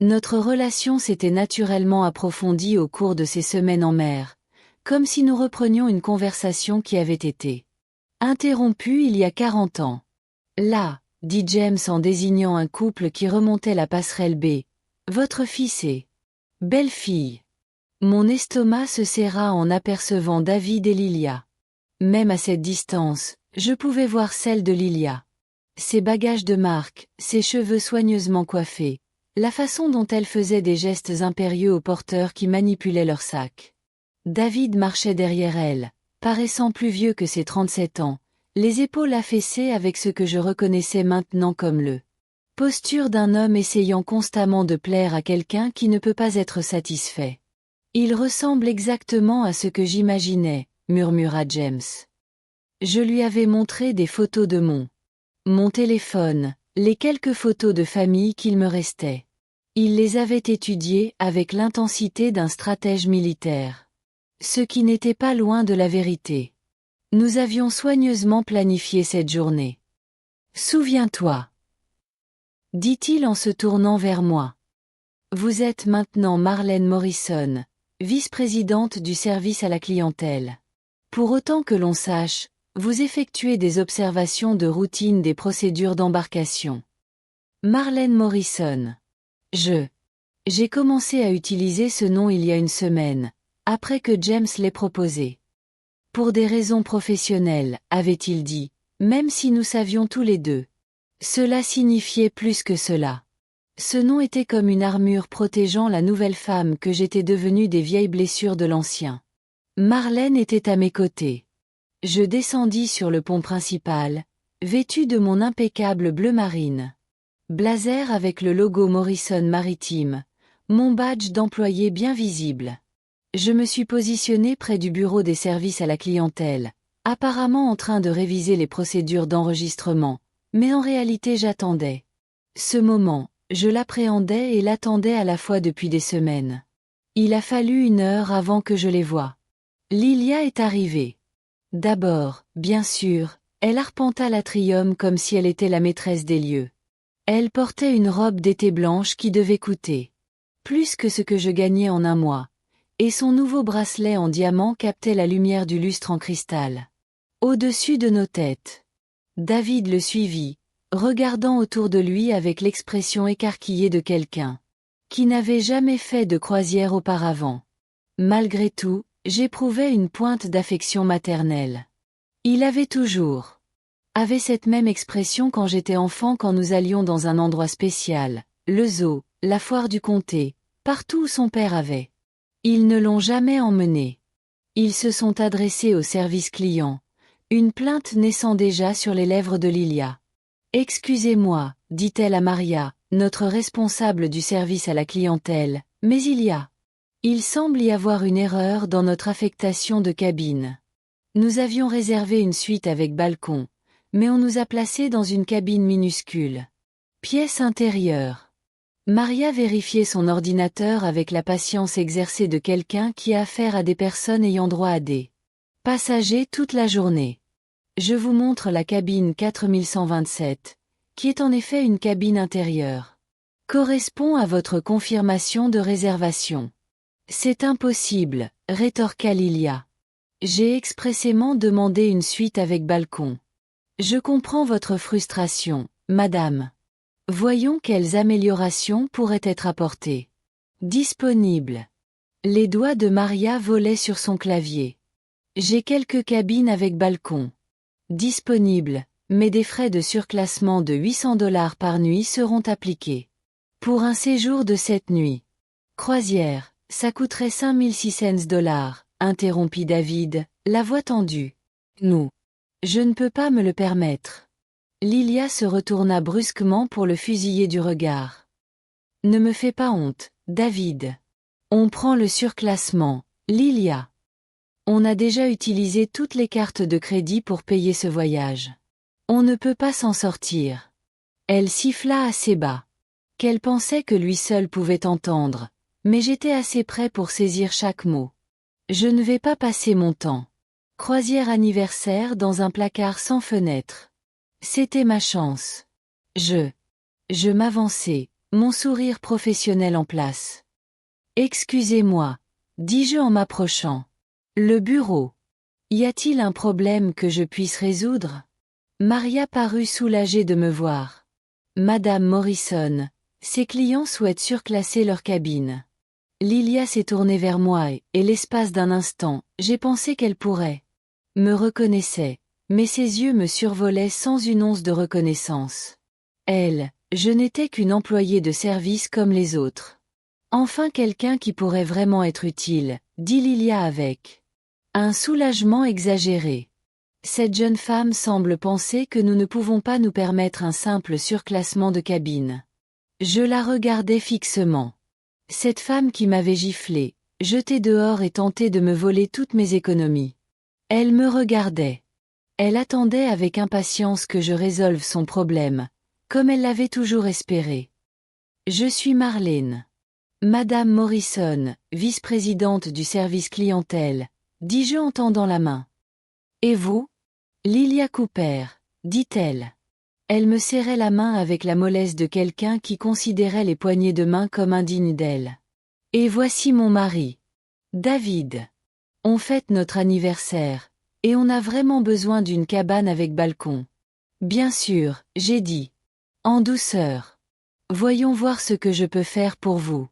A: Notre relation s'était naturellement approfondie au cours de ces semaines en mer, comme si nous reprenions une conversation qui avait été interrompue il y a 40 ans. Là, dit James en désignant un couple qui remontait la passerelle B, votre fils est belle fille. Mon estomac se serra en apercevant David et Lilia. Même à cette distance, je pouvais voir celle de Lilia. Ses bagages de marque, ses cheveux soigneusement coiffés, la façon dont elle faisait des gestes impérieux aux porteurs qui manipulaient leur sac. David marchait derrière elle, paraissant plus vieux que ses 37 ans, les épaules affaissées avec ce que je reconnaissais maintenant comme le posture d'un homme essayant constamment de plaire à quelqu'un qui ne peut pas être satisfait. Il ressemble exactement à ce que j'imaginais, murmura James. Je lui avais montré des photos de mon téléphone, les quelques photos de famille qu'il me restait. Il les avait étudiées avec l'intensité d'un stratège militaire. Ce qui n'était pas loin de la vérité. Nous avions soigneusement planifié cette journée. Souviens-toi, dit-il en se tournant vers moi. Vous êtes maintenant Marlène Morrison, vice-présidente du service à la clientèle. Pour autant que l'on sache, vous effectuez des observations de routine des procédures d'embarcation. Marlène Morrison. J'ai commencé à utiliser ce nom il y a une semaine, après que James l'ait proposé. Pour des raisons professionnelles, avait-il dit, même si nous savions tous les deux. Cela signifiait plus que cela. Ce nom était comme une armure protégeant la nouvelle femme que j'étais devenue des vieilles blessures de l'ancien. Marlène était à mes côtés. Je descendis sur le pont principal, vêtu de mon impeccable bleu marine. Blazer avec le logo Morrison Maritime, mon badge d'employé bien visible. Je me suis positionné près du bureau des services à la clientèle, apparemment en train de réviser les procédures d'enregistrement, mais en réalité j'attendais. Ce moment, je l'appréhendais et l'attendais à la fois depuis des semaines. Il a fallu 1 heure avant que je les voie. Lilia est arrivée. D'abord, bien sûr, elle arpenta l'atrium comme si elle était la maîtresse des lieux. Elle portait une robe d'été blanche qui devait coûter plus que ce que je gagnais en 1 mois, et son nouveau bracelet en diamant captait la lumière du lustre en cristal. Au-dessus de nos têtes. David le suivit, regardant autour de lui avec l'expression écarquillée de quelqu'un qui n'avait jamais fait de croisière auparavant. Malgré tout, j'éprouvais une pointe d'affection maternelle. Il avait cette même expression quand j'étais enfant quand nous allions dans un endroit spécial, le zoo, la foire du comté, partout où son père avait. Ils ne l'ont jamais emmené. Ils se sont adressés au service client, une plainte naissant déjà sur les lèvres de Lilia. Excusez-moi, dit-elle à Maria, notre responsable du service à la clientèle, mais il semble y avoir une erreur dans notre affectation de cabine. Nous avions réservé une suite avec balcon, mais on nous a placés dans une cabine minuscule. Pièce intérieure. Maria vérifiait son ordinateur avec la patience exercée de quelqu'un qui a affaire à des personnes ayant droit à des passagers toute la journée. Je vous montre la cabine 4127, qui est en effet une cabine intérieure. Correspond à votre confirmation de réservation. C'est impossible, rétorqua Lilia. J'ai expressément demandé une suite avec balcon. Je comprends votre frustration, madame. Voyons quelles améliorations pourraient être apportées. Disponible. Les doigts de Maria volaient sur son clavier. J'ai quelques cabines avec balcon. Disponible, mais des frais de surclassement de 800 $ par nuit seront appliqués. Pour un séjour de 7 nuits. Croisière, ça coûterait 5600 $, interrompit David, la voix tendue. Nous. Je ne peux pas me le permettre. Lilia se retourna brusquement pour le fusiller du regard. Ne me fais pas honte, David. On prend le surclassement, Lilia. On a déjà utilisé toutes les cartes de crédit pour payer ce voyage. On ne peut pas s'en sortir. Elle siffla assez bas. Qu'elle pensait que lui seul pouvait entendre, mais j'étais assez près pour saisir chaque mot. Je ne vais pas passer mon temps. Croisière anniversaire dans un placard sans fenêtre. C'était ma chance. Je m'avançai, mon sourire professionnel en place. Excusez-moi, dis-je en m'approchant. Le bureau. Y a-t-il un problème que je puisse résoudre? Maria parut soulagée de me voir. Madame Morrison, ses clients souhaitent surclasser leur cabine. Lilia s'est tournée vers moi et l'espace d'un instant, j'ai pensé qu'elle pourrait. Me reconnaissait, mais ses yeux me survolaient sans une once de reconnaissance. Elle, je n'étais qu'une employée de service comme les autres. Enfin quelqu'un qui pourrait vraiment être utile, dit Lilia avec un soulagement exagéré. Cette jeune femme semble penser que nous ne pouvons pas nous permettre un simple surclassement de cabine. Je la regardais fixement. Cette femme qui m'avait giflé, jeté dehors et tenté de me voler toutes mes économies. Elle me regardait. Elle attendait avec impatience que je résolve son problème, comme elle l'avait toujours espéré. Je suis Marlène. Madame Morrison, vice-présidente du service clientèle, dis-je en tendant la main. Et vous? Lilia Cooper, dit-elle. Elle me serrait la main avec la mollesse de quelqu'un qui considérait les poignées de main comme indignes d'elle. Et voici mon mari. David. On fête notre anniversaire, et on a vraiment besoin d'une cabane avec balcon. Bien sûr, j'ai dit. En douceur. Voyons voir ce que je peux faire pour vous.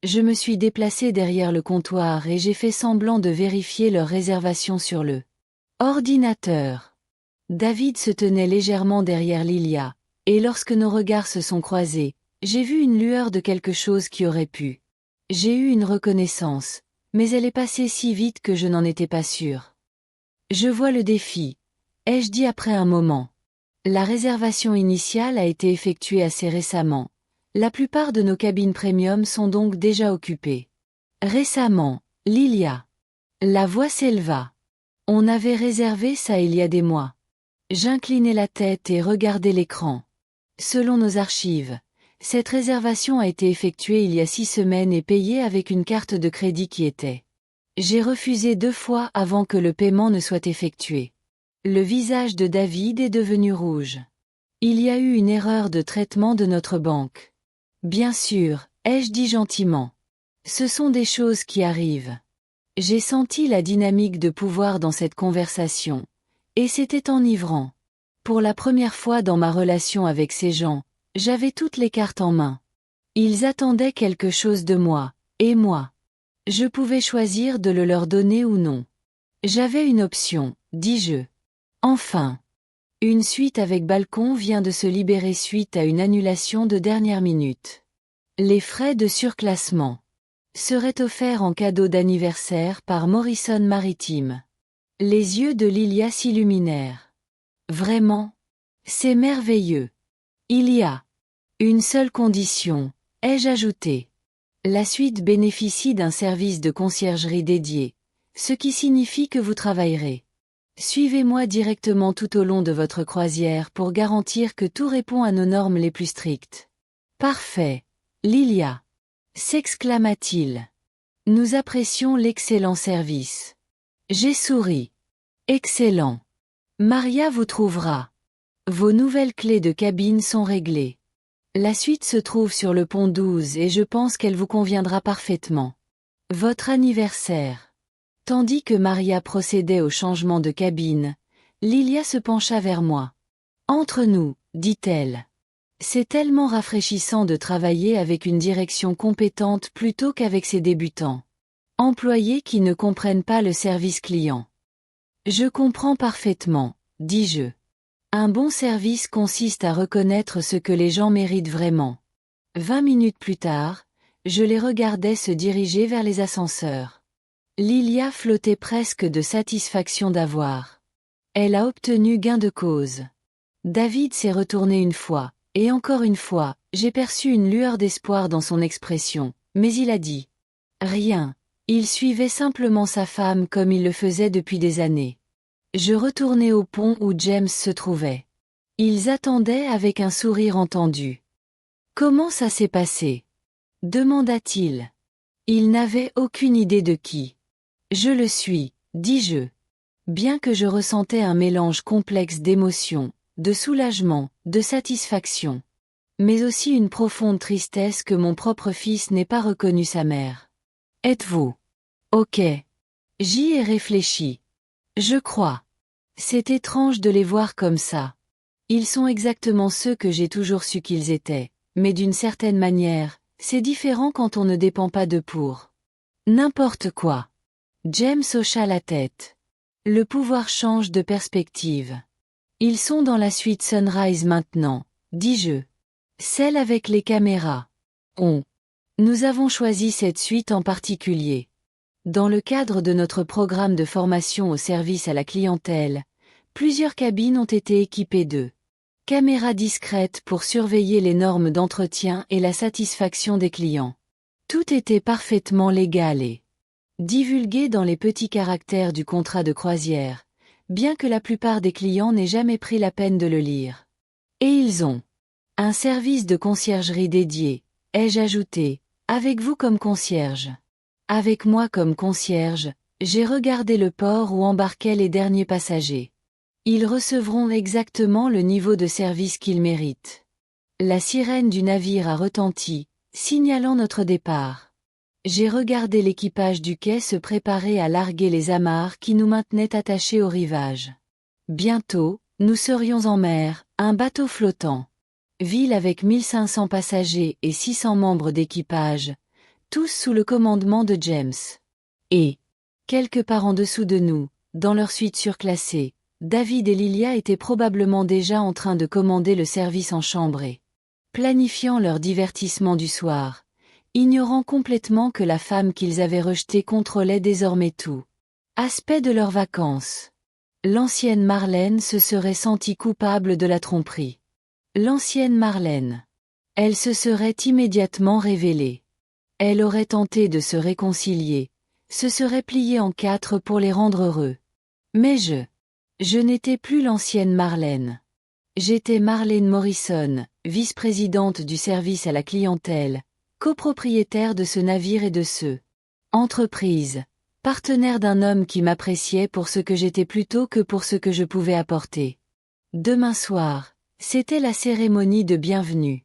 A: Je me suis déplacée derrière le comptoir et j'ai fait semblant de vérifier leur réservation sur le ordinateur. David se tenait légèrement derrière Lilia, et lorsque nos regards se sont croisés, j'ai vu une lueur de quelque chose qui aurait pu. J'ai eu une reconnaissance, mais elle est passée si vite que je n'en étais pas sûre. Je vois le défi, ai-je dit après un moment. La réservation initiale a été effectuée assez récemment. La plupart de nos cabines premium sont donc déjà occupées. Récemment, Lilia. La voix s'éleva. On avait réservé ça il y a des mois. J'inclinai la tête et regardai l'écran. Selon nos archives, cette réservation a été effectuée il y a 6 semaines et payée avec une carte de crédit qui était. J'ai refusé 2 fois avant que le paiement ne soit effectué. Le visage de David est devenu rouge. Il y a eu une erreur de traitement de notre banque. Bien sûr, ai-je dit gentiment. Ce sont des choses qui arrivent. J'ai senti la dynamique de pouvoir dans cette conversation. Et c'était enivrant. Pour la première fois dans ma relation avec ces gens, j'avais toutes les cartes en main. Ils attendaient quelque chose de moi, et moi. Je pouvais choisir de le leur donner ou non. J'avais une option, dis-je. Enfin. Une suite avec balcon vient de se libérer suite à une annulation de dernière minute. Les frais de surclassement seraient offerts en cadeau d'anniversaire par Morrison Maritime. Les yeux de Lilia s'illuminèrent. Vraiment? C'est merveilleux. Il y a une seule condition, ai-je ajouté. La suite bénéficie d'un service de conciergerie dédié, ce qui signifie que vous travaillerez. Suivez-moi directement tout au long de votre croisière pour garantir que tout répond à nos normes les plus strictes. Parfait, Lilia, s'exclama-t-il. Nous apprécions l'excellent service. J'ai souri. Excellent. Maria vous trouvera. Vos nouvelles clés de cabine sont réglées. La suite se trouve sur le pont 12 et je pense qu'elle vous conviendra parfaitement. Votre anniversaire. Tandis que Maria procédait au changement de cabine, Lilia se pencha vers moi. Entre nous, dit-elle. C'est tellement rafraîchissant de travailler avec une direction compétente plutôt qu'avec ses débutants. Employés qui ne comprennent pas le service client. Je comprends parfaitement, dis-je. Un bon service consiste à reconnaître ce que les gens méritent vraiment. 20 minutes plus tard, je les regardais se diriger vers les ascenseurs. Lilia flottait presque de satisfaction d'avoir. Elle a obtenu gain de cause. David s'est retourné une fois, et encore une fois, j'ai perçu une lueur d'espoir dans son expression, mais il a dit rien. Il suivait simplement sa femme comme il le faisait depuis des années. Je retournai au pont où James se trouvait. Ils attendaient avec un sourire entendu. Comment ça s'est passé? Demanda-t-il. Il n'avait aucune idée de qui. Je le suis, dis-je. Bien que je ressentais un mélange complexe d'émotions, de soulagement, de satisfaction. Mais aussi une profonde tristesse que mon propre fils n'ait pas reconnu sa mère. Êtes-vous? Ok. J'y ai réfléchi. Je crois. C'est étrange de les voir comme ça. Ils sont exactement ceux que j'ai toujours su qu'ils étaient, mais d'une certaine manière, c'est différent quand on ne dépend pas d'eux pour n'importe quoi. James hocha la tête. Le pouvoir change de perspective. Ils sont dans la suite Sunrise maintenant, dis-je. Celle avec les caméras. Nous avons choisi cette suite en particulier. Dans le cadre de notre programme de formation au service à la clientèle, plusieurs cabines ont été équipées de caméras discrètes pour surveiller les normes d'entretien et la satisfaction des clients. Tout était parfaitement légal et divulgué dans les petits caractères du contrat de croisière, bien que la plupart des clients n'aient jamais pris la peine de le lire. Et ils ont un service de conciergerie dédié, ai-je ajouté, avec vous comme concierge. Avec moi comme concierge, j'ai regardé le port où embarquaient les derniers passagers. Ils recevront exactement le niveau de service qu'ils méritent. La sirène du navire a retenti, signalant notre départ. J'ai regardé l'équipage du quai se préparer à larguer les amarres qui nous maintenaient attachés au rivage. Bientôt, nous serions en mer, un bateau flottant. Ville avec 1500 passagers et 600 membres d'équipage, tous sous le commandement de James. Et, quelque part en dessous de nous, dans leur suite surclassée, David et Lilia étaient probablement déjà en train de commander le service en chambre et planifiant leur divertissement du soir, ignorant complètement que la femme qu'ils avaient rejetée contrôlait désormais tout aspect de leurs vacances. L'ancienne Marlène se serait sentie coupable de la tromperie. L'ancienne Marlène. Elle se serait immédiatement révélée. Elle aurait tenté de se réconcilier, se serait pliée en quatre pour les rendre heureux. Mais je n'étais plus l'ancienne Marlène. J'étais Marlène Morrison, vice-présidente du service à la clientèle, copropriétaire de ce navire et de ce entreprise, partenaire d'un homme qui m'appréciait pour ce que j'étais plutôt que pour ce que je pouvais apporter. Demain soir, c'était la cérémonie de bienvenue.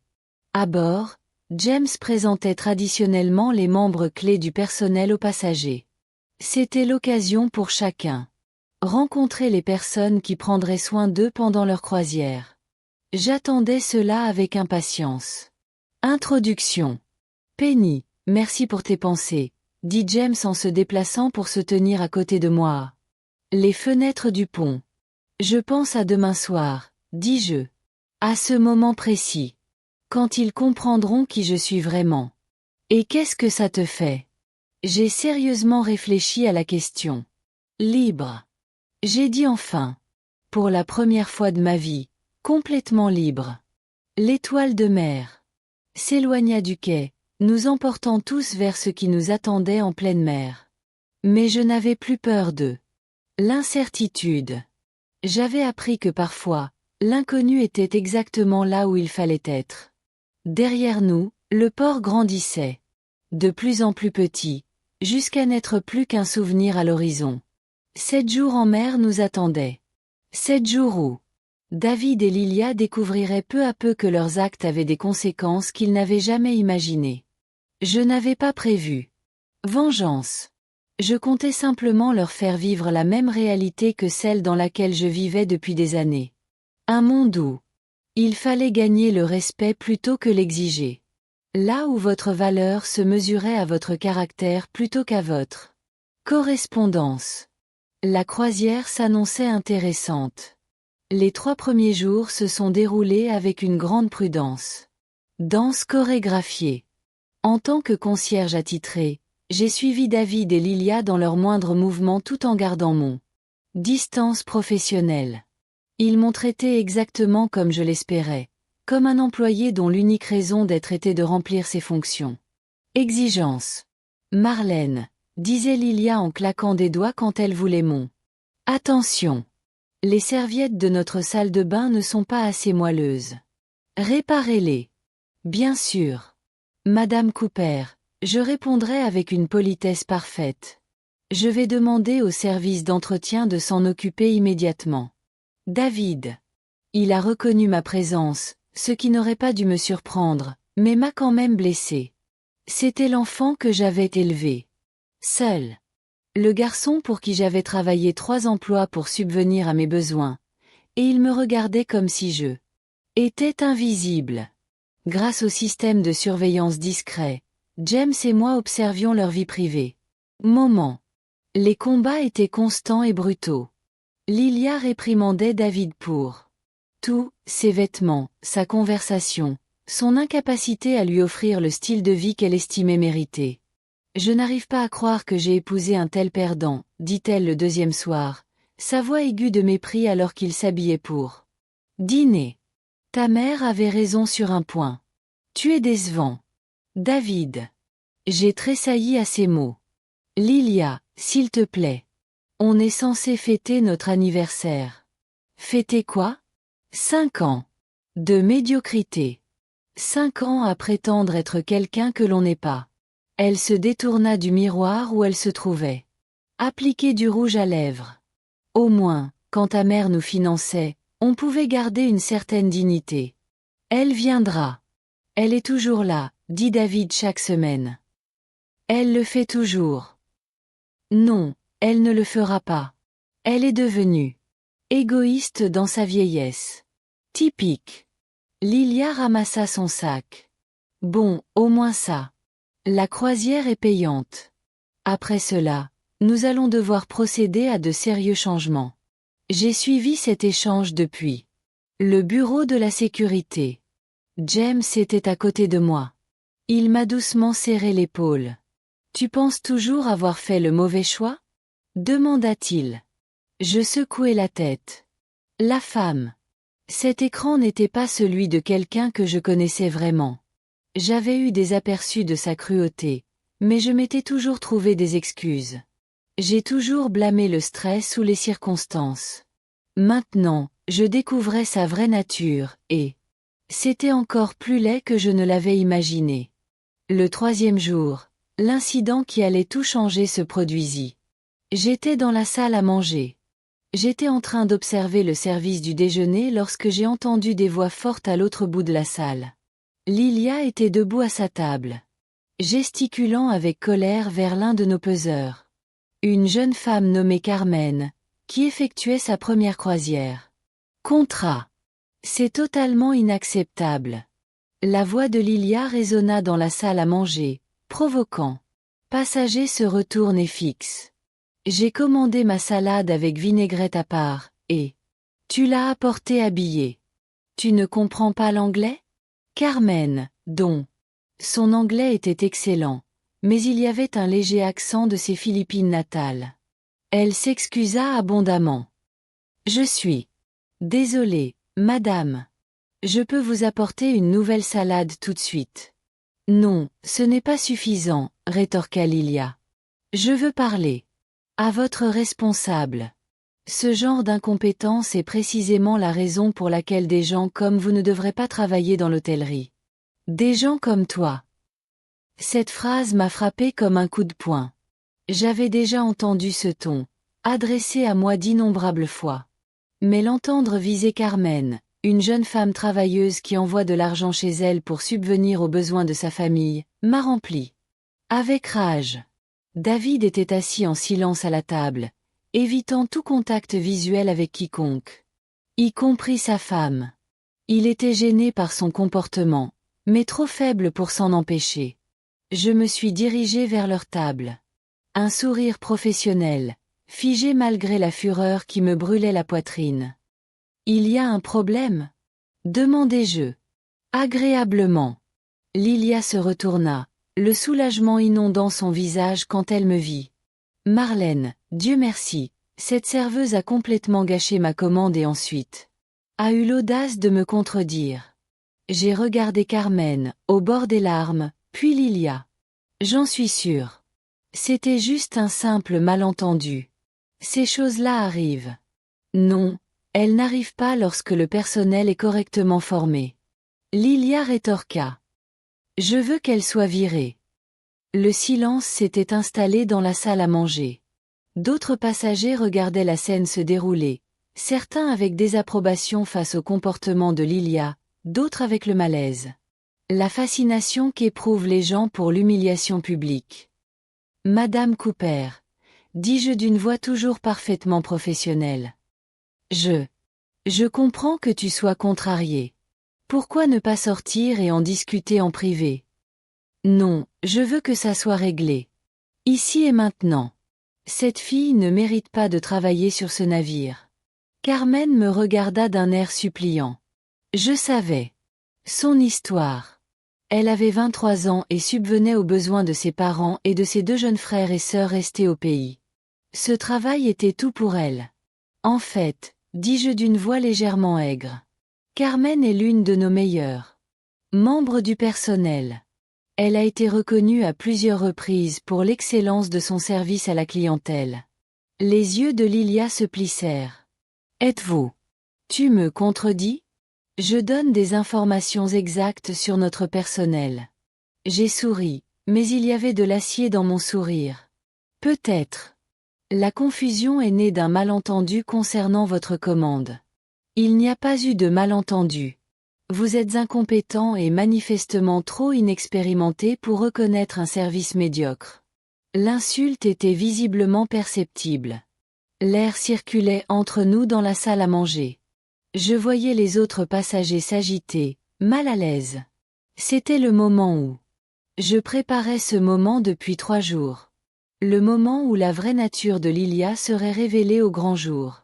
A: À bord, James présentait traditionnellement les membres clés du personnel aux passagers. C'était l'occasion pour chacun. Rencontrer les personnes qui prendraient soin d'eux pendant leur croisière. J'attendais cela avec impatience. Introduction. Penny, merci pour tes pensées, dit James en se déplaçant pour se tenir à côté de moi. Les fenêtres du pont. Je pense à demain soir, dis-je. À ce moment précis. Quand ils comprendront qui je suis vraiment. Et qu'est-ce que ça te fait? J'ai sérieusement réfléchi à la question. Libre. J'ai dit enfin. Pour la première fois de ma vie, complètement libre. L'étoile de mer s'éloigna du quai, nous emportant tous vers ce qui nous attendait en pleine mer. Mais je n'avais plus peur de l'incertitude. J'avais appris que parfois, l'inconnu était exactement là où il fallait être. Derrière nous, le port grandissait. De plus en plus petit, jusqu'à n'être plus qu'un souvenir à l'horizon. 7 jours en mer nous attendaient. 7 jours où David et Lilia découvriraient peu à peu que leurs actes avaient des conséquences qu'ils n'avaient jamais imaginées. Je n'avais pas prévu vengeance. Je comptais simplement leur faire vivre la même réalité que celle dans laquelle je vivais depuis des années. Un monde où Il fallait gagner le respect plutôt que l'exiger. Là où votre valeur se mesurait à votre caractère plutôt qu'à votre correspondance. La croisière s'annonçait intéressante. Les 3 premiers jours se sont déroulés avec une grande prudence. Danse chorégraphiée. En tant que concierge attitré, j'ai suivi David et Lilia dans leurs moindres mouvements tout en gardant mon distance professionnelle. Ils m'ont traité exactement comme je l'espérais, comme un employé dont l'unique raison d'être était de remplir ses fonctions. Exigence. Marlène, disait Lilia en claquant des doigts quand elle voulait mon attention. Les serviettes de notre salle de bain ne sont pas assez moelleuses. Réparez-les. Bien sûr. Madame Cooper, je répondrai avec une politesse parfaite. Je vais demander au service d'entretien de s'en occuper immédiatement. David. Il a reconnu ma présence, ce qui n'aurait pas dû me surprendre, mais m'a quand même blessé. C'était l'enfant que j'avais élevé. Seul. Le garçon pour qui j'avais travaillé 3 emplois pour subvenir à mes besoins. Et il me regardait comme si je étais invisible. Grâce au système de surveillance discret, James et moi observions leur vie privée. Moment. Les combats étaient constants et brutaux. Lilia réprimandait David pour tout, ses vêtements, sa conversation, son incapacité à lui offrir le style de vie qu'elle estimait mériter. Je n'arrive pas à croire que j'ai épousé un tel perdant, dit-elle le 2e soir, sa voix aiguë de mépris alors qu'il s'habillait pour dîner. Ta mère avait raison sur un point. Tu es décevant. David. J'ai tressailli à ces mots. Lilia, s'il te plaît. On est censé fêter notre anniversaire. Fêter quoi? 5 ans. De médiocrité. 5 ans à prétendre être quelqu'un que l'on n'est pas. Elle se détourna du miroir où elle se trouvait. Appliquer du rouge à lèvres. Au moins, quand ta mère nous finançait, on pouvait garder une certaine dignité. Elle viendra. Elle est toujours là, dit David chaque semaine. Elle le fait toujours. Non, elle ne le fera pas. Elle est devenue égoïste dans sa vieillesse. Typique. Lilia ramassa son sac. Bon, au moins ça. La croisière est payante. Après cela, nous allons devoir procéder à de sérieux changements. J'ai suivi cet échange depuis le bureau de la sécurité. James était à côté de moi. Il m'a doucement serré l'épaule. Tu penses toujours avoir fait le mauvais choix? Demanda-t-il. Je secouai la tête. La femme. Cet écran n'était pas celui de quelqu'un que je connaissais vraiment. J'avais eu des aperçus de sa cruauté, mais je m'étais toujours trouvé des excuses. J'ai toujours blâmé le stress ou les circonstances. Maintenant, je découvrais sa vraie nature, et c'était encore plus laid que je ne l'avais imaginé. Le 3e jour, l'incident qui allait tout changer se produisit. J'étais dans la salle à manger. J'étais en train d'observer le service du déjeuner lorsque j'ai entendu des voix fortes à l'autre bout de la salle. Lilia était debout à sa table, gesticulant avec colère vers l'un de nos peseurs. Une jeune femme nommée Carmen, qui effectuait sa première croisière. Contrat. C'est totalement inacceptable. La voix de Lilia résonna dans la salle à manger, provoquant. Passager se retourne et fixe. J'ai commandé ma salade avec vinaigrette à part, et tu l'as apportée habillée. Tu ne comprends pas l'anglais? Carmen, dont son anglais était excellent, mais il y avait un léger accent de ses Philippines natales. Elle s'excusa abondamment. Je suis désolée, madame. Je peux vous apporter une nouvelle salade tout de suite. Non, ce n'est pas suffisant, rétorqua Lilia. Je veux parler à votre responsable. Ce genre d'incompétence est précisément la raison pour laquelle des gens comme vous ne devraient pas travailler dans l'hôtellerie. Des gens comme toi. Cette phrase m'a frappé comme un coup de poing. J'avais déjà entendu ce ton, adressé à moi d'innombrables fois. Mais l'entendre viser Carmen, une jeune femme travailleuse qui envoie de l'argent chez elle pour subvenir aux besoins de sa famille, m'a rempli. Avec rage. David était assis en silence à la table, évitant tout contact visuel avec quiconque. Y compris sa femme. Il était gêné par son comportement, mais trop faible pour s'en empêcher. Je me suis dirigé vers leur table. Un sourire professionnel, figé malgré la fureur qui me brûlait la poitrine. Il y a un problème? Demandai-je. Agréablement. Lilia se retourna, le soulagement inondant son visage quand elle me vit. Marlène, Dieu merci, cette serveuse a complètement gâché ma commande et ensuite a eu l'audace de me contredire. J'ai regardé Carmen, au bord des larmes, puis Lilia. J'en suis sûre. C'était juste un simple malentendu. Ces choses-là arrivent. Non, elles n'arrivent pas lorsque le personnel est correctement formé. Lilia rétorqua. Je veux qu'elle soit virée. Le silence s'était installé dans la salle à manger. D'autres passagers regardaient la scène se dérouler, certains avec désapprobation face au comportement de Lilia, d'autres avec le malaise. La fascination qu'éprouvent les gens pour l'humiliation publique. Madame Cooper, dis-je d'une voix toujours parfaitement professionnelle. Je comprends que tu sois contrariée. Pourquoi ne pas sortir et en discuter en privé? Non, je veux que ça soit réglé. Ici et maintenant. Cette fille ne mérite pas de travailler sur ce navire. Carmen me regarda d'un air suppliant. Je savais. Son histoire. Elle avait 23 ans et subvenait aux besoins de ses parents et de ses 2 jeunes frères et sœurs restés au pays. Ce travail était tout pour elle. En fait, dis-je d'une voix légèrement aigre. Carmen est l'une de nos meilleures membres du personnel. Elle a été reconnue à plusieurs reprises pour l'excellence de son service à la clientèle. Les yeux de Lilia se plissèrent. Êtes-vous? Tu me contredis? Je donne des informations exactes sur notre personnel. J'ai souri, mais il y avait de l'acier dans mon sourire. Peut-être. La confusion est née d'un malentendu concernant votre commande. Il n'y a pas eu de malentendu. Vous êtes incompétent et manifestement trop inexpérimenté pour reconnaître un service médiocre. L'insulte était visiblement perceptible. L'air circulait entre nous dans la salle à manger. Je voyais les autres passagers s'agiter, mal à l'aise. C'était le moment où je préparais ce moment depuis 3 jours. Le moment où la vraie nature de Lilia serait révélée au grand jour.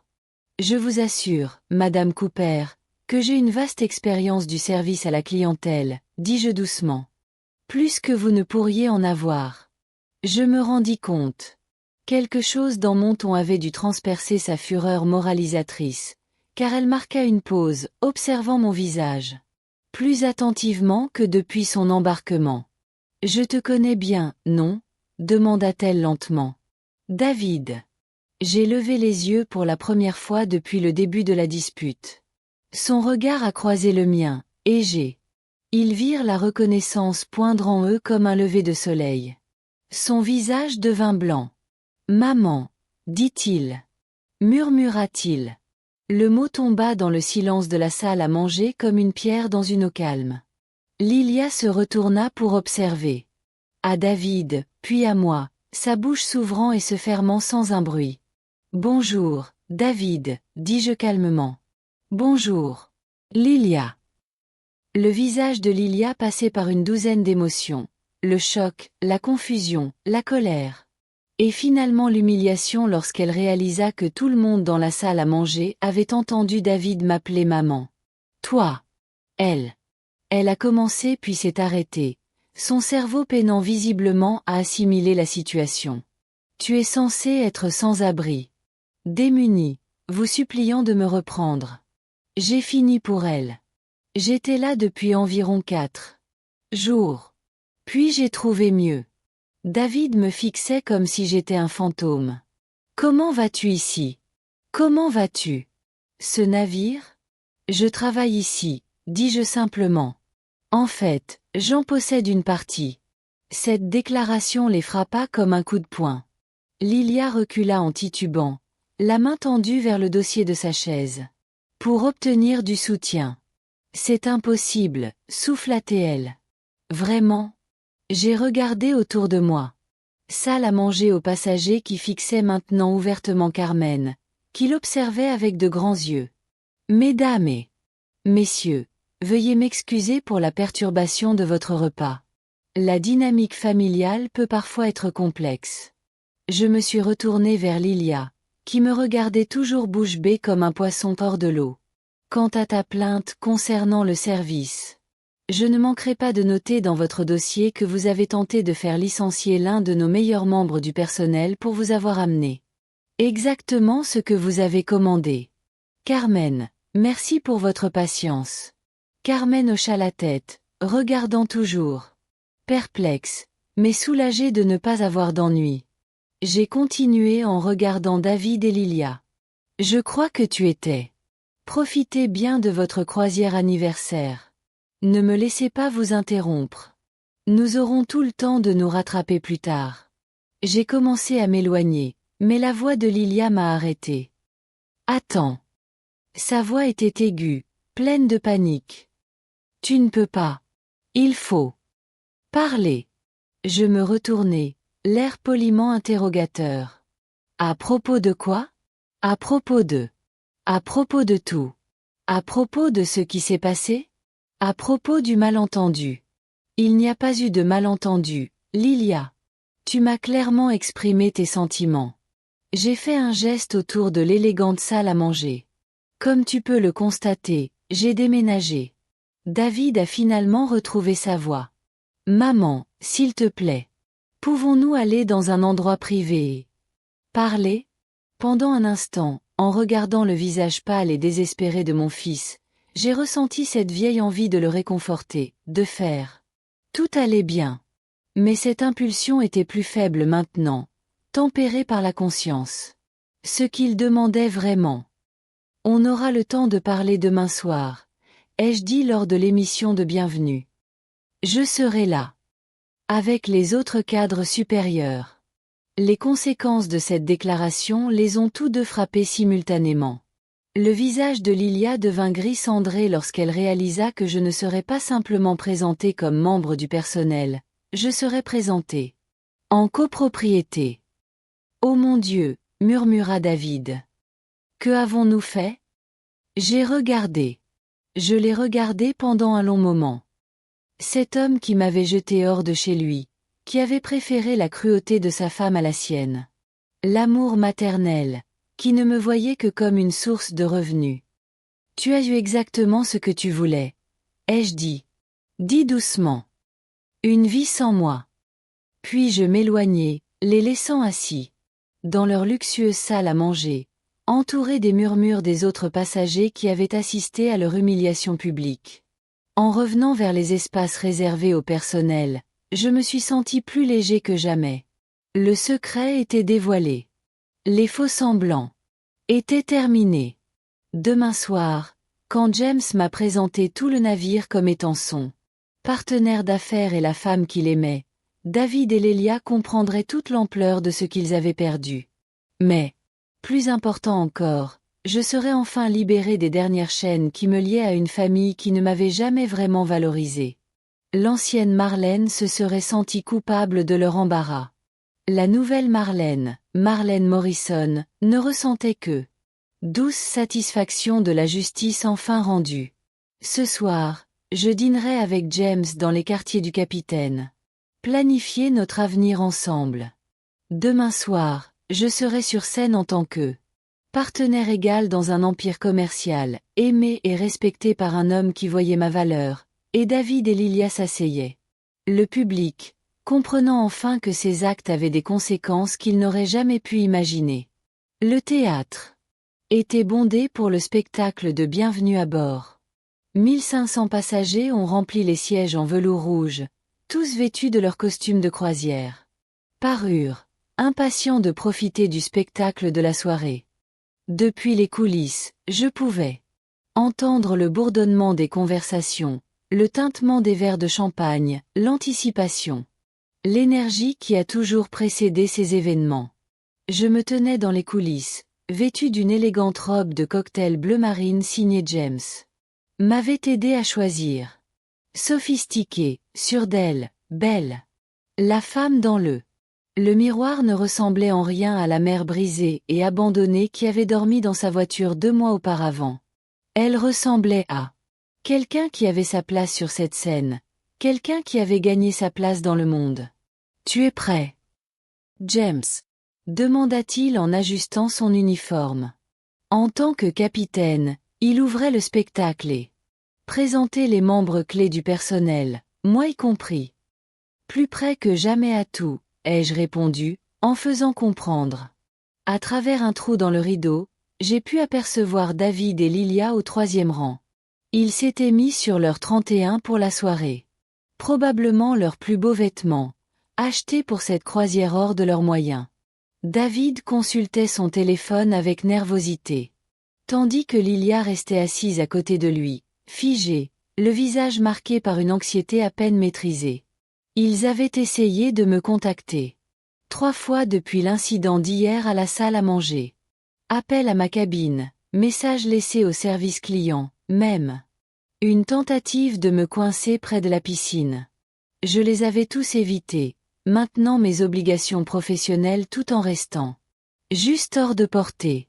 A: Je vous assure, Madame Cooper, que j'ai une vaste expérience du service à la clientèle, dis-je doucement. Plus que vous ne pourriez en avoir. Je me rendis compte. Quelque chose dans mon ton avait dû transpercer sa fureur moralisatrice, car elle marqua une pause, observant mon visage. Plus attentivement que depuis son embarquement. Je te connais bien, non? Demanda-t-elle lentement. David. J'ai levé les yeux pour la première fois depuis le début de la dispute. Son regard a croisé le mien, et ils virent la reconnaissance poindre en eux comme un lever de soleil. Son visage devint blanc. Maman, dit-il. Murmura-t-il. Le mot tomba dans le silence de la salle à manger comme une pierre dans une eau calme. Lilia se retourna pour observer. À David, puis à moi, sa bouche s'ouvrant et se fermant sans un bruit. Bonjour, David, dis-je calmement. Bonjour. Lilia. Le visage de Lilia passait par une douzaine d'émotions. Le choc, la confusion, la colère. Et finalement l'humiliation lorsqu'elle réalisa que tout le monde dans la salle à manger avait entendu David m'appeler maman. Toi. Elle. Elle a commencé puis s'est arrêtée, son cerveau peinant visiblement à assimiler la situation. Tu es censé être sans abri. Démuni, vous suppliant de me reprendre. J'ai fini pour elle. J'étais là depuis environ 4 jours. Puis j'ai trouvé mieux. David me fixait comme si j'étais un fantôme. Comment vas-tu ici? Comment vas-tu? Ce navire? Je travaille ici, dis-je simplement. En fait, j'en possède une partie. Cette déclaration les frappa comme un coup de poing. Lilia recula en titubant, la main tendue vers le dossier de sa chaise. Pour obtenir du soutien. C'est impossible, souffla-t-elle. Vraiment? J'ai regardé autour de moi. Salle à manger aux passagers qui fixaient maintenant ouvertement Carmen, qui l'observait avec de grands yeux. Mesdames et messieurs, Veuillez m'excuser pour la perturbation de votre repas. La dynamique familiale peut parfois être complexe. Je me suis retournée vers Lilia, qui me regardait toujours bouche bée comme un poisson hors de l'eau. Quant à ta plainte concernant le service, je ne manquerai pas de noter dans votre dossier que vous avez tenté de faire licencier l'un de nos meilleurs membres du personnel pour vous avoir amené exactement ce que vous avez commandé. Carmen, merci pour votre patience. Carmen hocha la tête, regardant toujours perplexe, mais soulagée de ne pas avoir d'ennui. J'ai continué en regardant David et Lilia. Je crois que tu étais. Profitez bien de votre croisière anniversaire. Ne me laissez pas vous interrompre. Nous aurons tout le temps de nous rattraper plus tard. J'ai commencé à m'éloigner, mais la voix de Lilia m'a arrêté. Attends. Sa voix était aiguë, pleine de panique. Tu ne peux pas. Il faut parler. Je me retournai, l'air poliment interrogateur. À propos de quoi? À propos de tout. À propos de ce qui s'est passé? À propos du malentendu. Il n'y a pas eu de malentendu, Lilia. Tu m'as clairement exprimé tes sentiments. J'ai fait un geste autour de l'élégante salle à manger. Comme tu peux le constater, j'ai déménagé. David a finalement retrouvé sa voix. Maman, s'il te plaît. Pouvons-nous aller dans un endroit privé et parler? Pendant un instant, en regardant le visage pâle et désespéré de mon fils, j'ai ressenti cette vieille envie de le réconforter, de faire. Tout allait bien. Mais cette impulsion était plus faible maintenant, tempérée par la conscience. Ce qu'il demandait vraiment. On aura le temps de parler demain soir, ai-je dit lors de l'émission de Bienvenue. Je serai là. Avec les autres cadres supérieurs. Les conséquences de cette déclaration les ont tous deux frappés simultanément. Le visage de Lilia devint gris cendré lorsqu'elle réalisa que je ne serais pas simplement présentée comme membre du personnel, je serais présentée en copropriété. Oh mon Dieu, murmura David. Que avons-nous fait? J'ai regardé. Je l'ai regardé pendant un long moment. Cet homme qui m'avait jeté hors de chez lui, qui avait préféré la cruauté de sa femme à la sienne. L'amour maternel, qui ne me voyait que comme une source de revenus. Tu as eu exactement ce que tu voulais, ai-je dit. Dis doucement. Une vie sans moi. Puis je m'éloignai, les laissant assis, dans leur luxueuse salle à manger, entourés des murmures des autres passagers qui avaient assisté à leur humiliation publique. En revenant vers les espaces réservés au personnel, je me suis senti plus léger que jamais. Le secret était dévoilé. Les faux-semblants étaient terminés. Demain soir, quand James m'a présenté tout le navire comme étant son partenaire d'affaires et la femme qu'il aimait, David et Lélia comprendraient toute l'ampleur de ce qu'ils avaient perdu. Mais, plus important encore, je serais enfin libéré des dernières chaînes qui me liaient à une famille qui ne m'avait jamais vraiment valorisé. L'ancienne Marlène se serait sentie coupable de leur embarras. La nouvelle Marlène, Marlène Morrison, ne ressentait que douce satisfaction de la justice enfin rendue. Ce soir, je dînerai avec James dans les quartiers du capitaine. Planifier notre avenir ensemble. Demain soir, je serai sur scène en tant que partenaire égal dans un empire commercial, aimé et respecté par un homme qui voyait ma valeur, et David et Lilia s'asseyaient. Le public, comprenant enfin que ces actes avaient des conséquences qu'ils n'auraient jamais pu imaginer. Le théâtre était bondé pour le spectacle de Bienvenue à bord. 1500 passagers ont rempli les sièges en velours rouge, tous vêtus de leurs costumes de croisière. Parurent, impatients de profiter du spectacle de la soirée. Depuis les coulisses, je pouvais entendre le bourdonnement des conversations, le tintement des verres de champagne, l'anticipation. L'énergie qui a toujours précédé ces événements. Je me tenais dans les coulisses, vêtu d'une élégante robe de cocktail bleu marine signée James. M'avait aidé à choisir. Sophistiquée, sûre d'elle, belle. La femme dans le miroir ne ressemblait en rien à la mère brisée et abandonnée qui avait dormi dans sa voiture 2 mois auparavant. Elle ressemblait à Quelqu'un qui avait sa place sur cette scène. Quelqu'un qui avait gagné sa place dans le monde. Tu es prêt? James? Demanda-t-il en ajustant son uniforme. En tant que capitaine, il ouvrait le spectacle et présentait les membres clés du personnel, moi y compris. Plus près que jamais à tout, ai-je répondu, en faisant comprendre. À travers un trou dans le rideau, j'ai pu apercevoir David et Lilia au 3e rang. Ils s'étaient mis sur leur 31 pour la soirée. Probablement leurs plus beaux vêtements, achetés pour cette croisière hors de leurs moyens. David consultait son téléphone avec nervosité. Tandis que Lilia restait assise à côté de lui, figée, le visage marqué par une anxiété à peine maîtrisée. Ils avaient essayé de me contacter. 3 fois depuis l'incident d'hier à la salle à manger. Appel à ma cabine, message laissé au service client, même. Une tentative de me coincer près de la piscine. Je les avais tous évités, maintenant mes obligations professionnelles tout en restant juste hors de portée.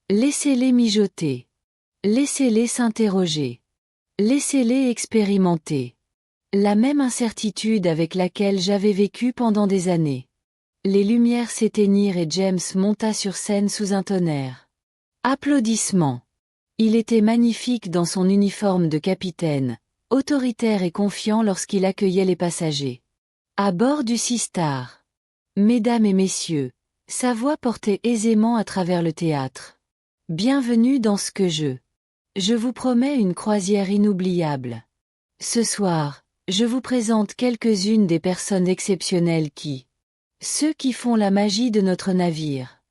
A: Laissez-les mijoter. Laissez-les s'interroger. Laissez-les expérimenter. La même incertitude avec laquelle j'avais vécu pendant des années. Les lumières s'éteignirent et James monta sur scène sous un tonnerre. Applaudissements. Il était magnifique dans son uniforme de capitaine, autoritaire et confiant lorsqu'il accueillait les passagers. À bord du Sea Star. Mesdames et messieurs, sa voix portait aisément à travers le théâtre. Bienvenue dans ce que je vous promets une croisière inoubliable. Ce soir, je vous présente quelques-unes des personnes exceptionnelles ceux qui font la magie de notre navire.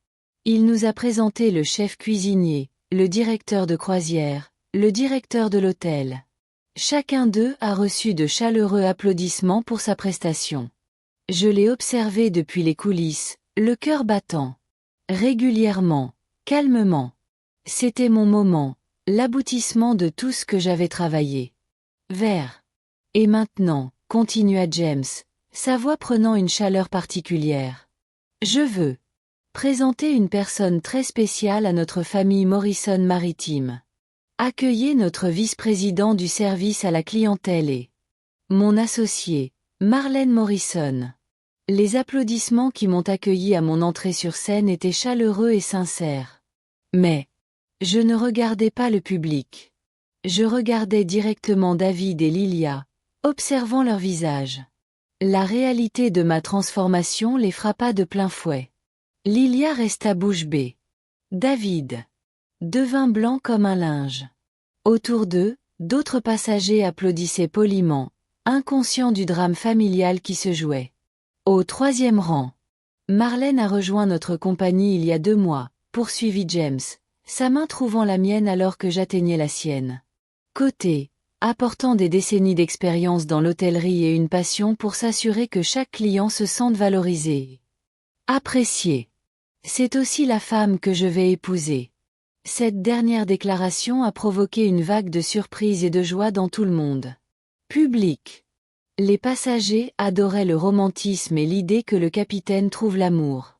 A: Il nous a présenté le chef cuisinier, le directeur de croisière, le directeur de l'hôtel. Chacun d'eux a reçu de chaleureux applaudissements pour sa prestation. Je l'ai observé depuis les coulisses, le cœur battant. Régulièrement, calmement. C'était mon moment, l'aboutissement de tout ce que j'avais travaillé. Vers. Et maintenant, continua James, sa voix prenant une chaleur particulière. Je veux présenter une personne très spéciale à notre famille Morrison Maritime. Accueillez notre vice-président du service à la clientèle et mon associé, Marlène Morrison. Les applaudissements qui m'ont accueilli à mon entrée sur scène étaient chaleureux et sincères. Mais je ne regardais pas le public. Je regardais directement David et Lilia, observant leur visage. La réalité de ma transformation les frappa de plein fouet. Lilia resta bouche bée. David devint blanc comme un linge. Autour d'eux, d'autres passagers applaudissaient poliment, inconscients du drame familial qui se jouait. Au 3e rang. Marlène a rejoint notre compagnie il y a 2 mois, poursuivit James, sa main trouvant la mienne alors que j'atteignais la sienne. Côté, apportant des décennies d'expérience dans l'hôtellerie et une passion pour s'assurer que chaque client se sente valorisé. Apprécié. C'est aussi la femme que je vais épouser. Cette dernière déclaration a provoqué une vague de surprise et de joie dans tout le monde. Public. Les passagers adoraient le romantisme et l'idée que le capitaine trouve l'amour.